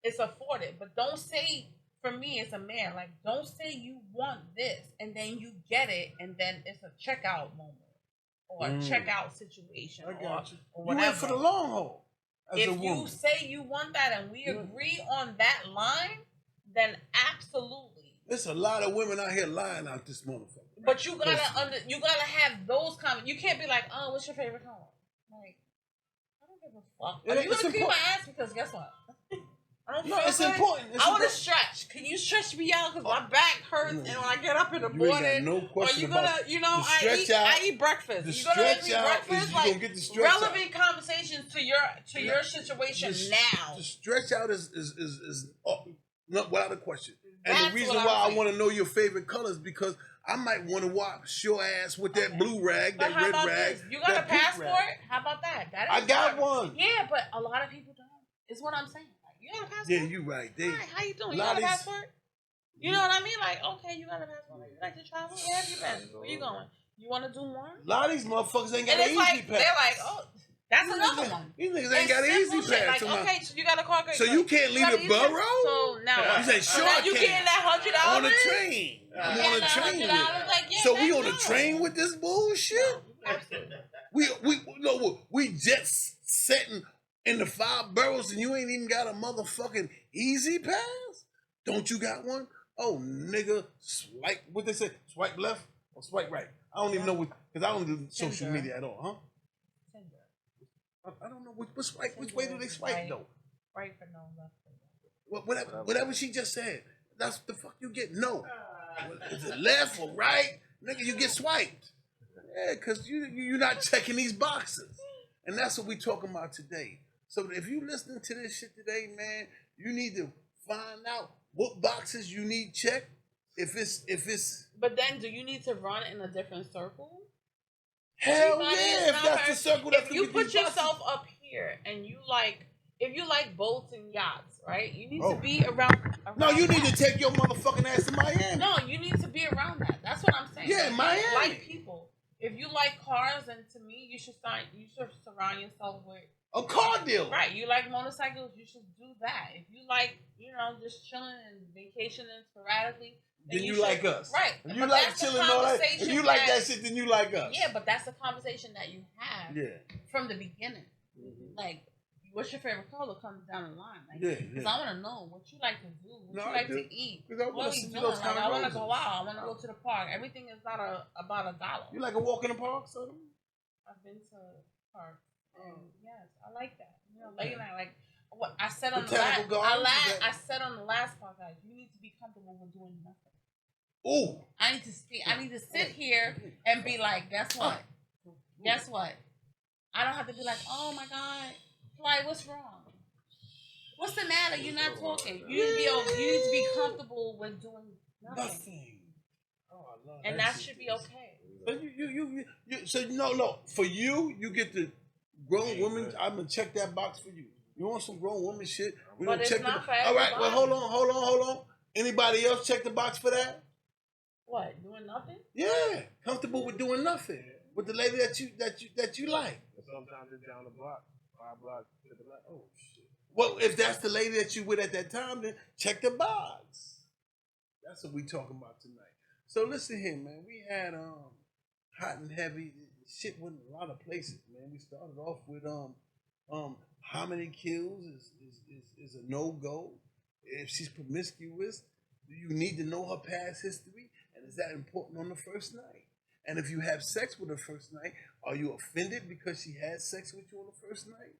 it's afforded. But don't say, for me as a man, like don't say you want this and then you get it and then it's a checkout moment or a checkout situation I got you. or You in whatever. for the long haul. As a If woman. you say you want that and we agree on that line, then absolutely. There's a lot of women out here lying out this motherfucker. But you gotta have those comments. You can't be like, oh, what's your favorite color? Like, I don't give a fuck. Yeah, Are you it's gonna clean my important. ass? Because guess what? I don't No, feel it's good. important. It's I want to important. stretch. Can you stretch me out? Because my back hurts, and when I get up in the You ain't got morning, no or question you about gonna, it. The stretch I out- eat breakfast. the You gonna make stretch me out breakfast? is you Like gonna get the stretch out. relevant conversations to your situation now. The stretch out is not without a question. And That's the reason what why I'm I saying. want to know your favorite colors because I might want to wash your ass with that blue rag, But that how red about rag. this? You got a that pink passport? rag. How about that? That I is got important. one. Yeah, but a lot of people don't. Is what I'm saying. Like, you got a passport? Yeah, you right. They, Hi, how you doing? You lot got a of these- passport? You know what I mean? Like, okay, you got a passport. You like to travel? Where have you been? Where you going? You want to do more? a lot of these motherfuckers ain't got And an it's easy like pass. they're like, oh, that's another one. These niggas It's ain't got an easy simple shit. pass. Like, somehow. okay, so you got a car. Great, So great. you can't leave got the an easy pass? borough? So now, You say, sure now I you can. getting that $100 On a train. I'm on a train with it. Like, yeah, So we that's on a no. train with this bullshit? Absolutely. We just sitting in the 5 boroughs and you ain't even got a motherfucking easy pass? Don't you got one? Oh, nigga, swipe, what they say, swipe left or swipe right? I don't even know what, because I don't do social Tinder. media at all, huh? Tinder. I don't know which way do they swipe Right. though? Right for no, left for no. Whatever she just said, that's the fuck you get. No. Is it left or right? Nigga, you get swiped. Yeah, because you're not checking these boxes. And that's what we talking about today. So if you listening to this shit today, man, you need to find out what boxes you need checked. If it's But then, do you need to run in a different circle? hell Everybody is yeah, if not that's the very- circle that's If gonna you get put these boxes. yourself up here and if you like boats and yachts, right? You need Oh. to be around No, you need that. to take your motherfucking ass to Miami. No, you need to be around that. That's what I'm saying. Yeah, Like, Miami. Like people. If you like cars, then to me, you should surround yourself with A car dealer. right. You like motorcycles, you should do that. If you like, just chilling and vacationing sporadically, Then you should- like us. right? If you But like that's the chilling and all that, if conversation you like that shit, then you like us. Yeah, but that's the conversation that you have Yeah. from the beginning. Like, what's your favorite color comes down the line. Like, Yeah, because yeah. I want to know what you like to do, what No, you I like do. to eat. 'Cause I What wanna are see you doing? those Like, kind of I want to roses. go out. I want to go to the park. Everything is not about $1. You like a walk in the park, son? I've been to parks, and yes, I like that. Late night, like what I said on the Botanical last, gardens, is that- I said on the last podcast, you need to be comfortable with doing nothing. Ooh. I need to sit here and be like, guess what? Guess what? I don't have to be like, oh my God, like what's wrong? What's the matter? You're not talking. You need to be comfortable with doing nothing. Oh, I love And that should be okay. So you so no. For you get the grown women. I'm gonna check that box for you. You want some grown woman shit? We But gonna it's check not the, for all right. Well, everybody. hold on. Anybody else check the box for that? What? Doing nothing? Yeah, comfortable with doing nothing with the lady that you like. And sometimes it's down the block, 5 blocks to the left. Oh shit. Well, if that's the lady that you with at that time, then check the box. That's what we talking about tonight. So listen here, man. We had hot and heavy shit went a lot of places, man. We started off with how many kills is a no go. If she's promiscuous, do you need to know her past history? And is that important on the first night? And if you have sex with her first night, are you offended because she had sex with you on the first night?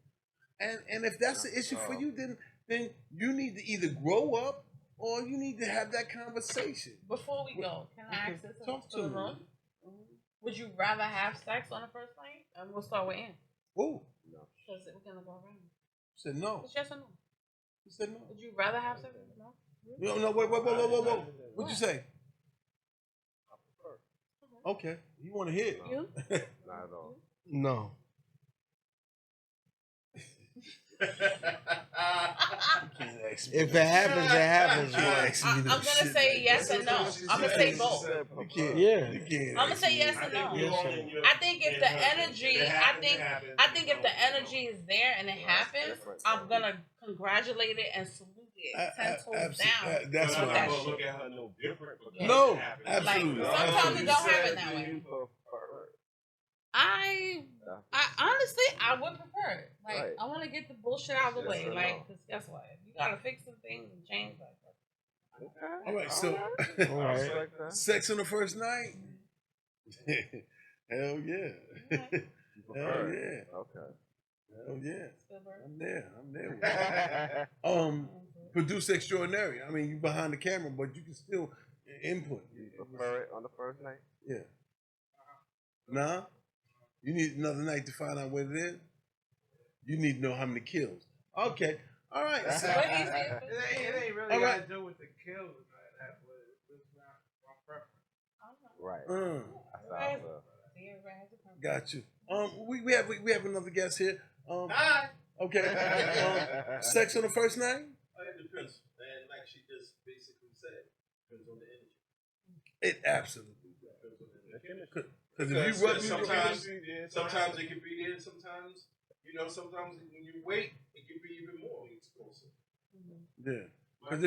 And if that's the issue for you, then you need to either grow up or you need to have that conversation. Before we go, can I ask this Talk to to the me. room? Would you rather have sex on the first night? And we'll start with Ann. Ooh, Because we're going to go around. said no. It's yes or no? He said no. Would you rather have sex? No? No, wait. What'd you say? Okay, you want to hear it? You? Not at all. No. If it happens, it happens. I'm going to say yes and no. I'm going to say both. You can't. Yeah. You can't. I'm gonna say yes and no. I think if the energy, I think if the energy is there and it happens, I'm gonna congratulate it and salute it 10 toes down. That's I'm what not I. gonna look at her no different. because No, it happened. absolutely. Like, sometimes it don't happen that way. You prefer I honestly, I would prefer it. Like, Right. I want to get the bullshit out of the Yes way. or Like, no? cause guess what? If you gotta fix some things and change like that. Okay. All right, so All I right. respect that. sex on the first night. Hell yeah. You Hell prefer yeah. it. Okay. Hell yeah. Silver. I'm there. Producer extraordinary. I mean, you behind the camera, but you can still input. You prefer it on the first night? Yeah. Nah. You need another night to find out what it is. You need to know how many kills. Okay. All right. So, What do you think? It ain't really All got right. to do with the kills. It's not my preference. Right. That's how I feel. got you. We have another guest here. Hi. Okay. Sex on the first night? It depends. And like she just basically said, depends on the energy. It absolutely does. Because if you rub sometimes it can be there. Sometimes sometimes when you wait, it can be even more explosive. yeah. Because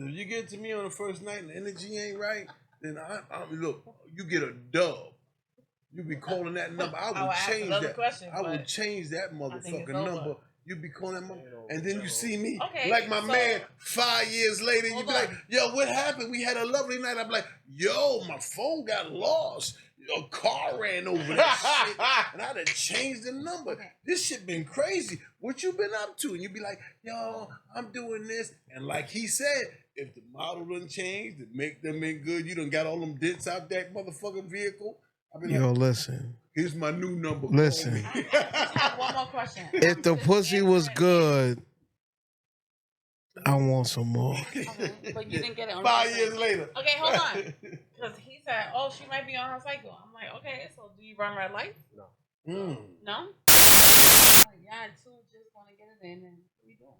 if you get to me on the first night and the energy ain't right, then I look, you get a dub. You be calling that number. I will would ask change another that. question, I would but change that I think it's motherfucking over. number. You be calling that mother, and then you see me Okay, like my so- man 5 years later. You Hold be like, on. "Yo, what happened? We had a lovely night." I'm like, "Yo, my phone got lost. A car ran over that shit, and I done changed the number. This shit been crazy. What you been up to?" And you be like, "Yo, I'm doing this." And like he said, if the model done changed, to make them in good, you done got all them dents out that motherfucking vehicle. Yo, listen. Here's my new number. Listen. I just have one more question. If the pussy was good, I want some more. Okay, but you didn't get it on 5 the years later. Okay, hold on. Because he said, "Oh, she might be on her cycle." I'm like, "Okay, so do you run red lights?" No. No. Yeah, two just want to get it in, and what you doing?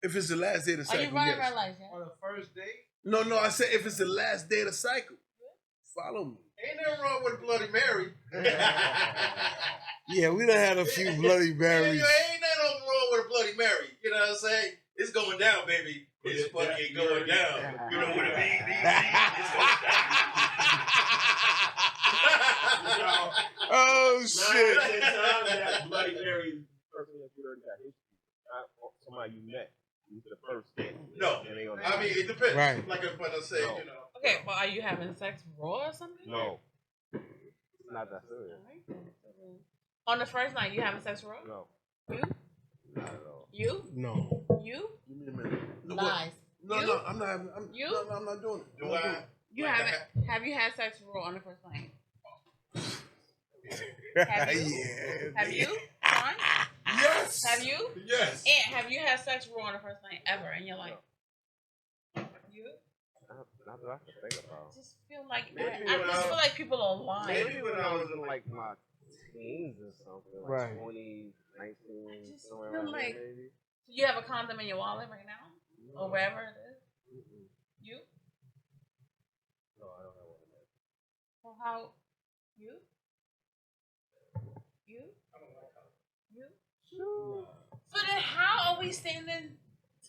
If it's the last day of the Are cycle, you running yes. red lights? Yeah. On the first date, No, I said if it's the last day of the cycle, follow me. ain't nothing wrong with a Bloody Mary. Yeah, we done had a few Bloody Marys. Ain't nothing wrong with a Bloody Mary. You know what I'm saying? It's going down, baby. It's fucking going down. You know what I mean? It's going down. Oh, shit. Bloody Mary is the person that you already got history. Not somebody you met. He's the first thing. No. And they on I mean, it depends. Right. Like what I said, No. you know. Okay, but are you having sex raw or something? No. It's not that serious. On the first night, you having sex raw? No. You? Not at all. You? No. You? Give me a minute. No, Lies. No, You? no, I'm not having. You? No, I'm not doing it. Do I? You Like haven't? Have you had sex raw on the first night? Have you? Yeah. Have you? Sean? Yes. Have you? Yes. And have you had sex raw on the first night ever in your life? You? Not that I can think about. I just feel like Maybe I when just I- feel like people are lying. Maybe when I was in like my teens or something, like Right. 20, 19, I just somewhere feel around like- there, maybe. So you have a condom in your wallet right now, or wherever it is. You? No, I don't have one of that. Well, how? You? You? You? So then, how are we standing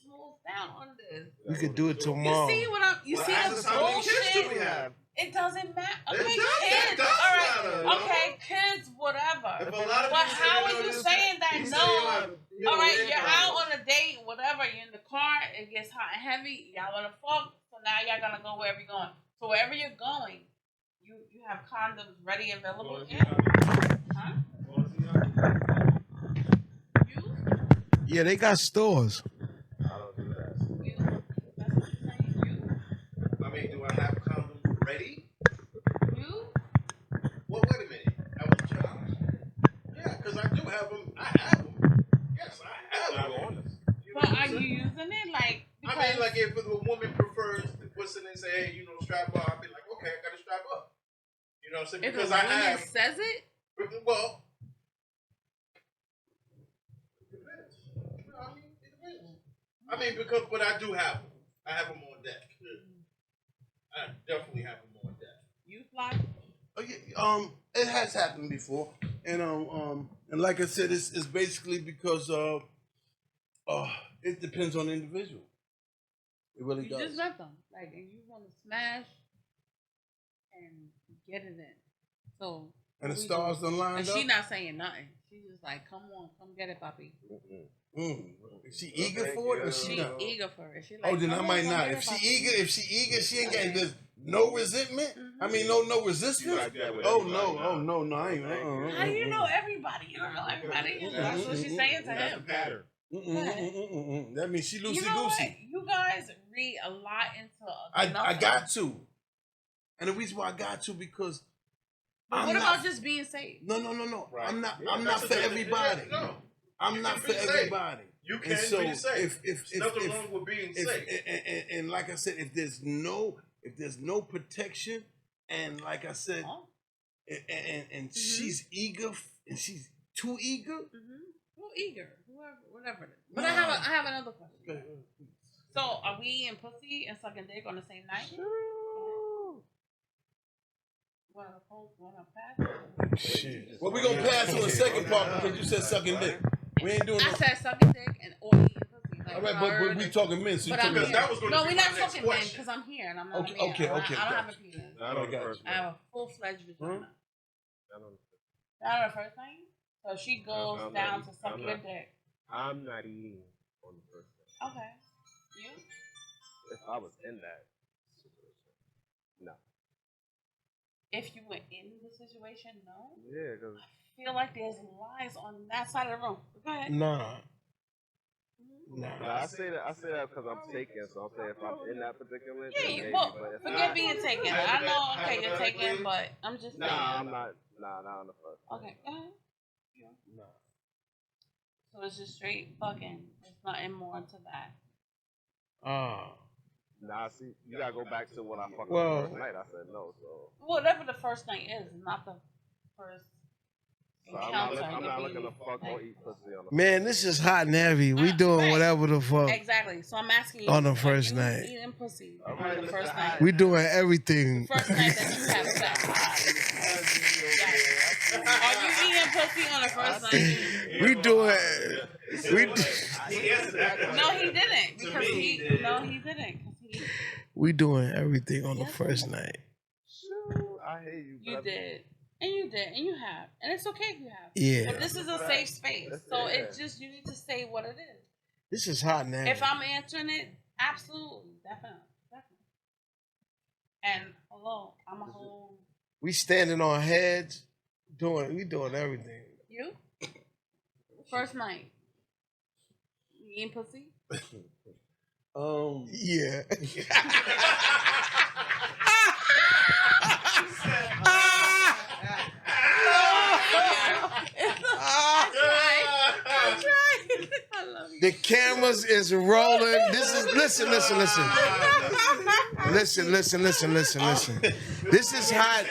toes down on this? We could do it You tomorrow. see what I'm? You Well, see ask the us how many kids do we bullshit? have? It doesn't matter. It Okay, does- kids. it does All right. matter, you know? Okay, kids. Whatever. If a lot of But people how say, are no, you this- saying that? you say, No. yo, All right, we're you're in out college. on a date, whatever. You're in the car. It gets hot and heavy. Y'all wanna fuck. So now y'all gonna go wherever you're going. So wherever you're going, you have condoms ready and available. Huh? You? Yeah, they got stores. I don't do that. You? That's what you're saying. You? I mean, do I have condoms ready? You? Well, wait a minute. I was a child. Yeah, because I do have them. I have them. Yes, I have I'm them. honest. You know But what are I'm you saying? using it like? I mean, like if a woman prefers to put something and say, hey, you know, strap up, I'd be like, okay, I got to strap up. You know what I'm saying? if Because a I woman have. says it, Well, it depends. You know, I mean, it depends. I mean, because, but I do have them. I have them on deck. I definitely have them on deck. you fly. Oh, yeah, it has happened before, and like I said, it's basically because it depends on the individual. It really You does. just met them, like, and you want to smash and get it in. So. And the we stars doing? done lined And up. she not saying nothing. She's just like, "Come on, come get it, papi." Is she eager for it, or she She not? eager for it. She like, Oh, then I "Come on, might come not. get If it, she papi." eager, she ain't got. There's no resentment. I mean, no resistance. Like that with Oh everybody no, now. I ain't. How you know everybody? You don't know everybody. That's what she's saying to That's the him. pattern. That means she loosey You know what? goosey. You guys read a lot into. I nothing. got to, and the reason why I got to because But I'm what not- about just being safe? No. Right. I'm not. Yeah, I'm not that's for a different- everybody. No, I'm you not can for be safe. everybody. You can And so be safe. if There's nothing wrong with being safe. and like I said, if there's no protection, and like I said, Oh. and she's eager, and she's too eager. Who eager? Whoever, whatever it is. But I have another question. So are we eating pussy and sucking dick on the same night? Wanna pass? Shit. Well, we gonna pass on the second part because you said sucking dick. We ain't doing I no. said sucking dick and or eating pussy. Like All right, hard but we and- talking men, so you But I'm talking. here. that was gonna No, be we're my not next talking men question. because I'm here and I'm not Okay, a man. okay, I don't have gotcha. a penis. Not on the got first I have one. a full-fledged vagina. Not on the- Not her first thing. So she goes I'm down not- to suck I'm your not- dick. I'm not eating on the first one. Okay. You? If I was in that situation, no. If you were in the situation, no. Yeah, because I feel like there's lies on that side of the room. Go ahead. Nah. Nah, I say that because I'm taken. So I'm saying if I'm in that predicament, then Yeah, maybe. well, But if forget not, being taken. I know, okay, you're taken, but I'm just saying. nah, I'm not. Nah, not on the first. Okay, go ahead. So it's just straight fucking. There's nothing more to that. Nah, see, you gotta go back to when I fucked Well- the first night. I said no, so. Whatever the first night is, not the first So I'm not, encounter. I'm It not could looking be, to fuck or like- eat pussy on the Man, this is hot and heavy. We doing right. whatever the fuck. Exactly. So I'm asking you. On the are first you night. Eating pussy Alright, on the let's first get night. high. We doing everything. First night that you have sex. Yes. Are you eating pussy on the first night? We doing. We He answered that question. No, he didn't. To Because me, he. he did. No, he didn't. 'Cause he. we doing everything on the Yes. first night. Shoot, I hate you. You brother. did. And you did. And you have. And it's okay if you have. Yeah. But this is a safe space. That's So it. it's just, you need to say what it is. This is hot and heavy. If I'm answering it, absolutely. Definitely. And hello, I'm a whole. We standing on heads. We doing everything. You? First night. You eating pussy? Yeah. That's right. I love you. The cameras is rolling. This is listen. Listen. This is hot.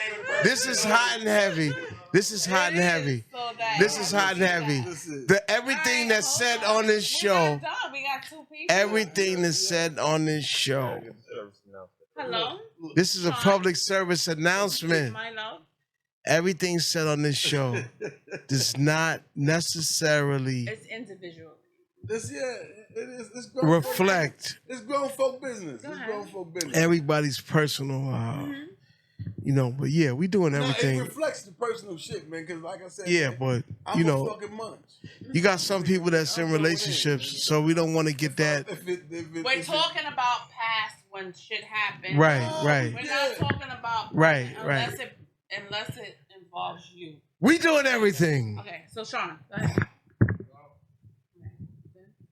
This is hot and heavy. This is hot and heavy. So that This is hot and heavy. The everything that's said on this show. We got two people. Everything that's said on this show. Hello? This is a public service announcement. My love. Everything said on this show does not necessarily It's individual. This it is. It's grown reflect It's grown folk business. Go It's ahead. grown folk business. everybody's personal, but yeah, we doing No, it everything. reflects the personal shit, man. Because like I said, Yeah, man, but I'm you a know, fucking munch. you got some people that's in relationships, so we don't want to get that. We're talking about past when shit happened. Right, right. We're not talking about Right, unless it involves you. We doing everything. Okay, so Sean, go ahead.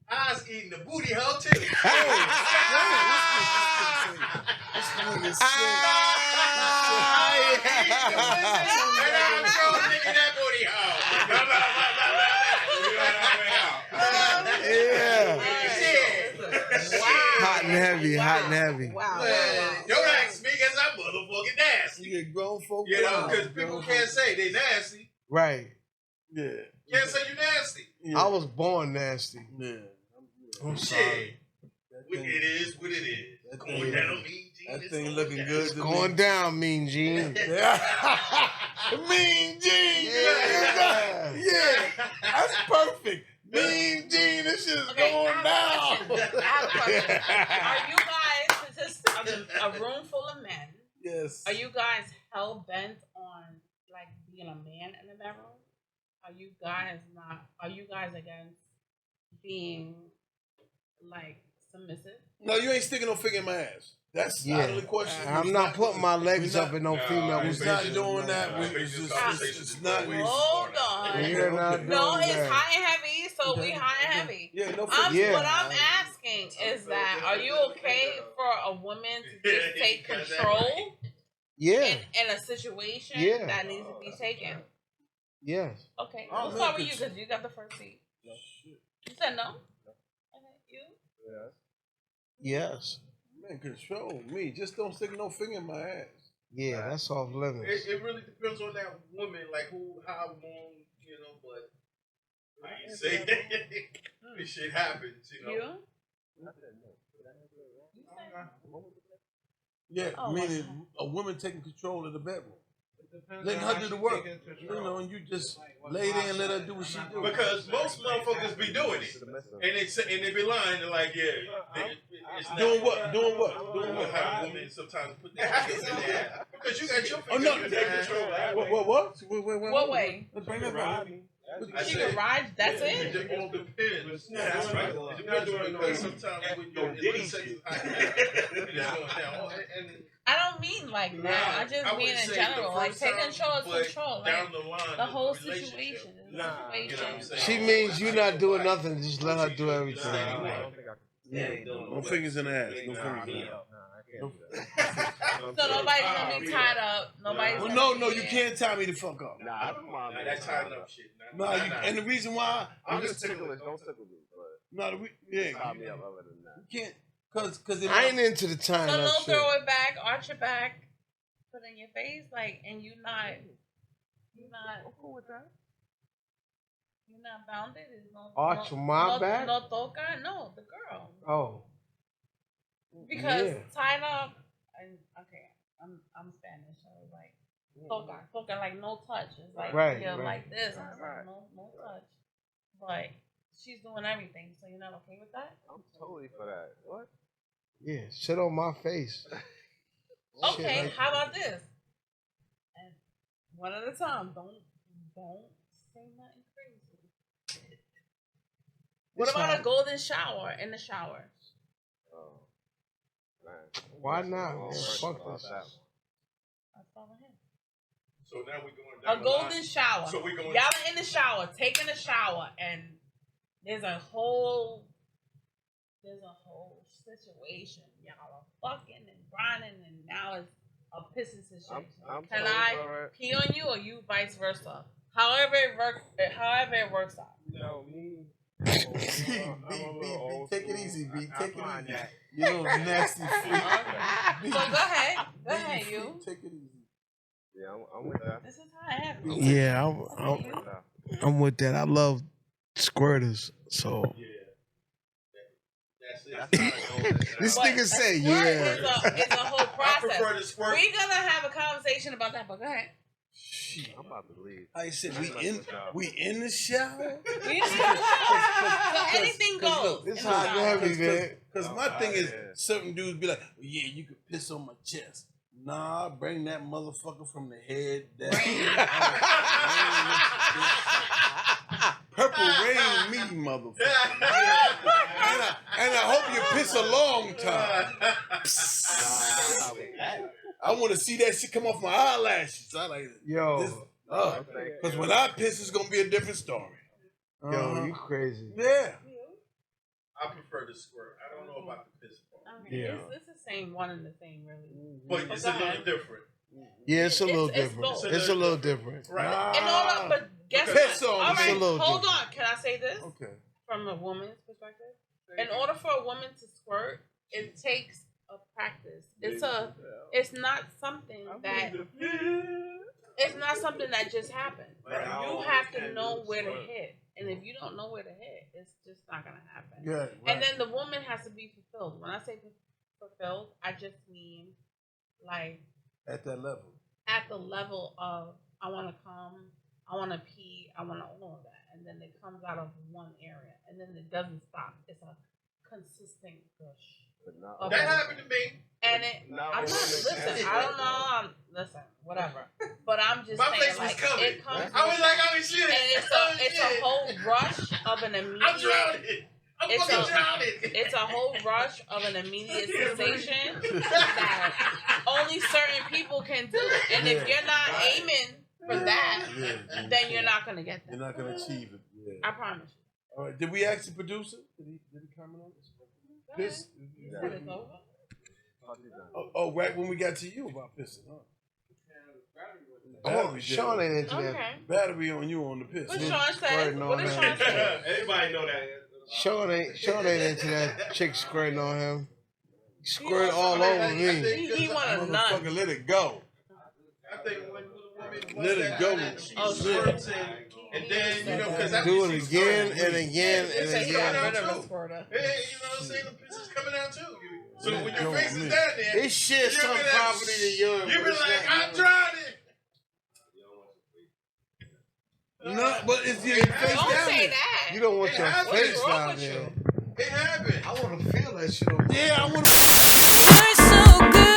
I was eating the booty hole too. And I'm showing nigga that booty hole. Yeah. Yeah. Hot and heavy, hot and heavy. Wow. Don't ask me because I'm motherfucking nasty. You get grown folk. You know, because business. people can't say they nasty. Right. Yeah. Can't say you nasty. Yeah. I was born nasty. Yeah. I'm Shit. sorry. It is what it is. That Going thing- down, mean Gene. That It's thing going looking down. good. It's to going me. down, Mean Gene. Mean Gene. Yeah. Yeah. That's perfect. Mean Gene. This shit is Okay, going I down. have a question. Are you guys, just a room full of men, Yes. are you guys hell bent on like being a man in the bedroom? Are you guys against being like submissive? No, you ain't sticking no finger in my ass. That's out of the question. I'm not putting my legs up in no female We're not position. doing that. It's not. Hold on. We're not doing No, it's that. high and heavy, so we high and heavy. Yeah, no Yeah. What I'm asking is that are you okay for a woman to just take control Yeah. in a situation Yeah. that needs to be taken? Yes. Okay, Oh, we'll man, start with you cause- because you got the first seat. You said no? Okay, you? Yes. Man, control me. Just don't stick no finger in my ass. Yeah, that's off limits. It really depends on that woman, like how long, you know, but like you say, this shit happens, you know. You? Yeah, Oh, meaning a woman taking control of the bedroom. Letting her do the work. You know, and you just lay there and let her do what she do. Because most motherfuckers be doing it, and they be lying. They're like, it's not Doing what? Doing what? Doing Doing what? what? How women sometimes put their hands in there because you got your Oh finger. no! You take control. What? What way? Bring that back. She can ride, that's It it? all depends. That's right. It depends on because sometimes when you're in sex, it's going down. And I don't mean like Nah, now. I just I mean wouldn't in say general. the Like first take time, control is but control. down Like the line, the whole relationship. situation is the Nah, you know what I'm situation. saying? She means you not doing Like, nothing. Just let her do Nah, everything. I don't think I can. No fingers in the ass. No fingers in the ass. Nah, I can't do that. So nobody's gonna be tied up. Nobody's. Well, gonna no, be you there. can't tie me the fuck up. Nah, I don't mind. Nah, being that tying tied up shit. No, and the reason why, I'm just ticklish. Don't tickle me, but no, yeah, tie me up other than that. you can't, cause I ain't into the time So up don't shit. throw it back, arch your back, put it in your face, like, and you not. I'm cool with that. You're not bounded. There's no. Arch no, my no, back? No toca. No, the girl. Oh, Because yeah. tied up. And okay, I'm Spanish, so it's like toca, like no touch. It's like Right, you're right. like this. And it's like no touch. But she's doing everything, so you're not okay with that? I'm totally for that. What? Yeah, shit on my face. Okay, Shit, like- how about this? And one at a time. Don't say nothing crazy. What It's about hard. a golden shower in the shower? Oh, man. Why not, Oh, man? first Fuck about this. that. That's all I have. So now we're going down A the line. golden shower. So we going. Y'all are in the shower, taking a shower, and there's a whole situation. Y'all are fucking and grinding, and now it's a pissing situation. I'm Can totally I for it. pee on you, or you vice versa? However it works out. You know me. B, take it easy, B. Take it easy. You little nasty freak. So go ahead, you. Take it easy. Yeah, I'm with that. This is how it happens. Yeah, I'm with that. I'm with that. I love squirters. So That's it. this But nigga say, squirt yeah. is a whole I process. prefer to squirt. We're gonna have a conversation about that, but go ahead. Shit. I'm about to leave. I said we in the shower. We just gotta shower. So anything Cause goes. look, It's in the hot shower. and heavy, man. Because my thing is, yeah. certain dudes be like, yeah, you can piss on my chest. Nah, bring that motherfucker from the head down. Purple rain me, motherfucker. And I hope you piss a long time. I want to see that shit come off my eyelashes. I like Yo, this. Because when I piss, it's going to be a different story. yo, you crazy. Yeah. I prefer to squirt. I don't know about the piss part. Okay, Yeah. it's the same one and the same, really. But it's a little different. Yeah, it's a little It's different. both. It's a little different. Right. And all of, but guess Piss what? on All me. right, It's a little hold different. on. Can I say this Okay. from a woman's perspective? In order for a woman to squirt, it takes a practice. It's not something that just happens. You have to know where to hit, and if you don't know where to hit, it's just not gonna happen. Yeah. Right. And then the woman has to be fulfilled. When I say fulfilled, I just mean like At that level. at the level of I want to come, I want to pee, I want to all of that, and then it comes out of one area, and then it doesn't stop. It's a consistent push. But not Okay. That happened to me. And it, Not I'm not, all listen, I don't know, listen, whatever. But I'm just My saying, face was like, coming. it comes I was like, oh shit. and it's a whole rush of an I'm immediate, drowning. I'm It's fucking a- drowning. it's a whole rush of an immediate sensation that only certain people can do. And if you're not aiming for that, then you're not going to get You're that. not gonna achieve it. Yeah. I promise you. All right. Did we ask the producer? Did he comment on this? Go ahead. Piss? When it's over. Oh, right when we got to you about pissing, huh? Oh, Battery Sean dead. ain't into that. Okay. Battery on you on the piss. What Just Sean said? squirting What on did that. Sean say? Everybody know that. Sean ain't into that chick squirting on him. He squirt all over me. He wanted none. Motherfucker, let it go. I think when the woman Let it go. she Oh, squirts and then you know because Do it again and again and Say he got again. rid of a squirter. Hey, you know what I'm saying? The piss is coming out too. So Yeah, when go your face on is me. down there, This shit you some be like, property to yours. you be but it's like, not I'm yours. drowning. No, but it's your face Don't down say there. that. You don't want It your happens. face What's wrong down with there. It happened. I want to feel that shit on my Yeah, I want You're so good.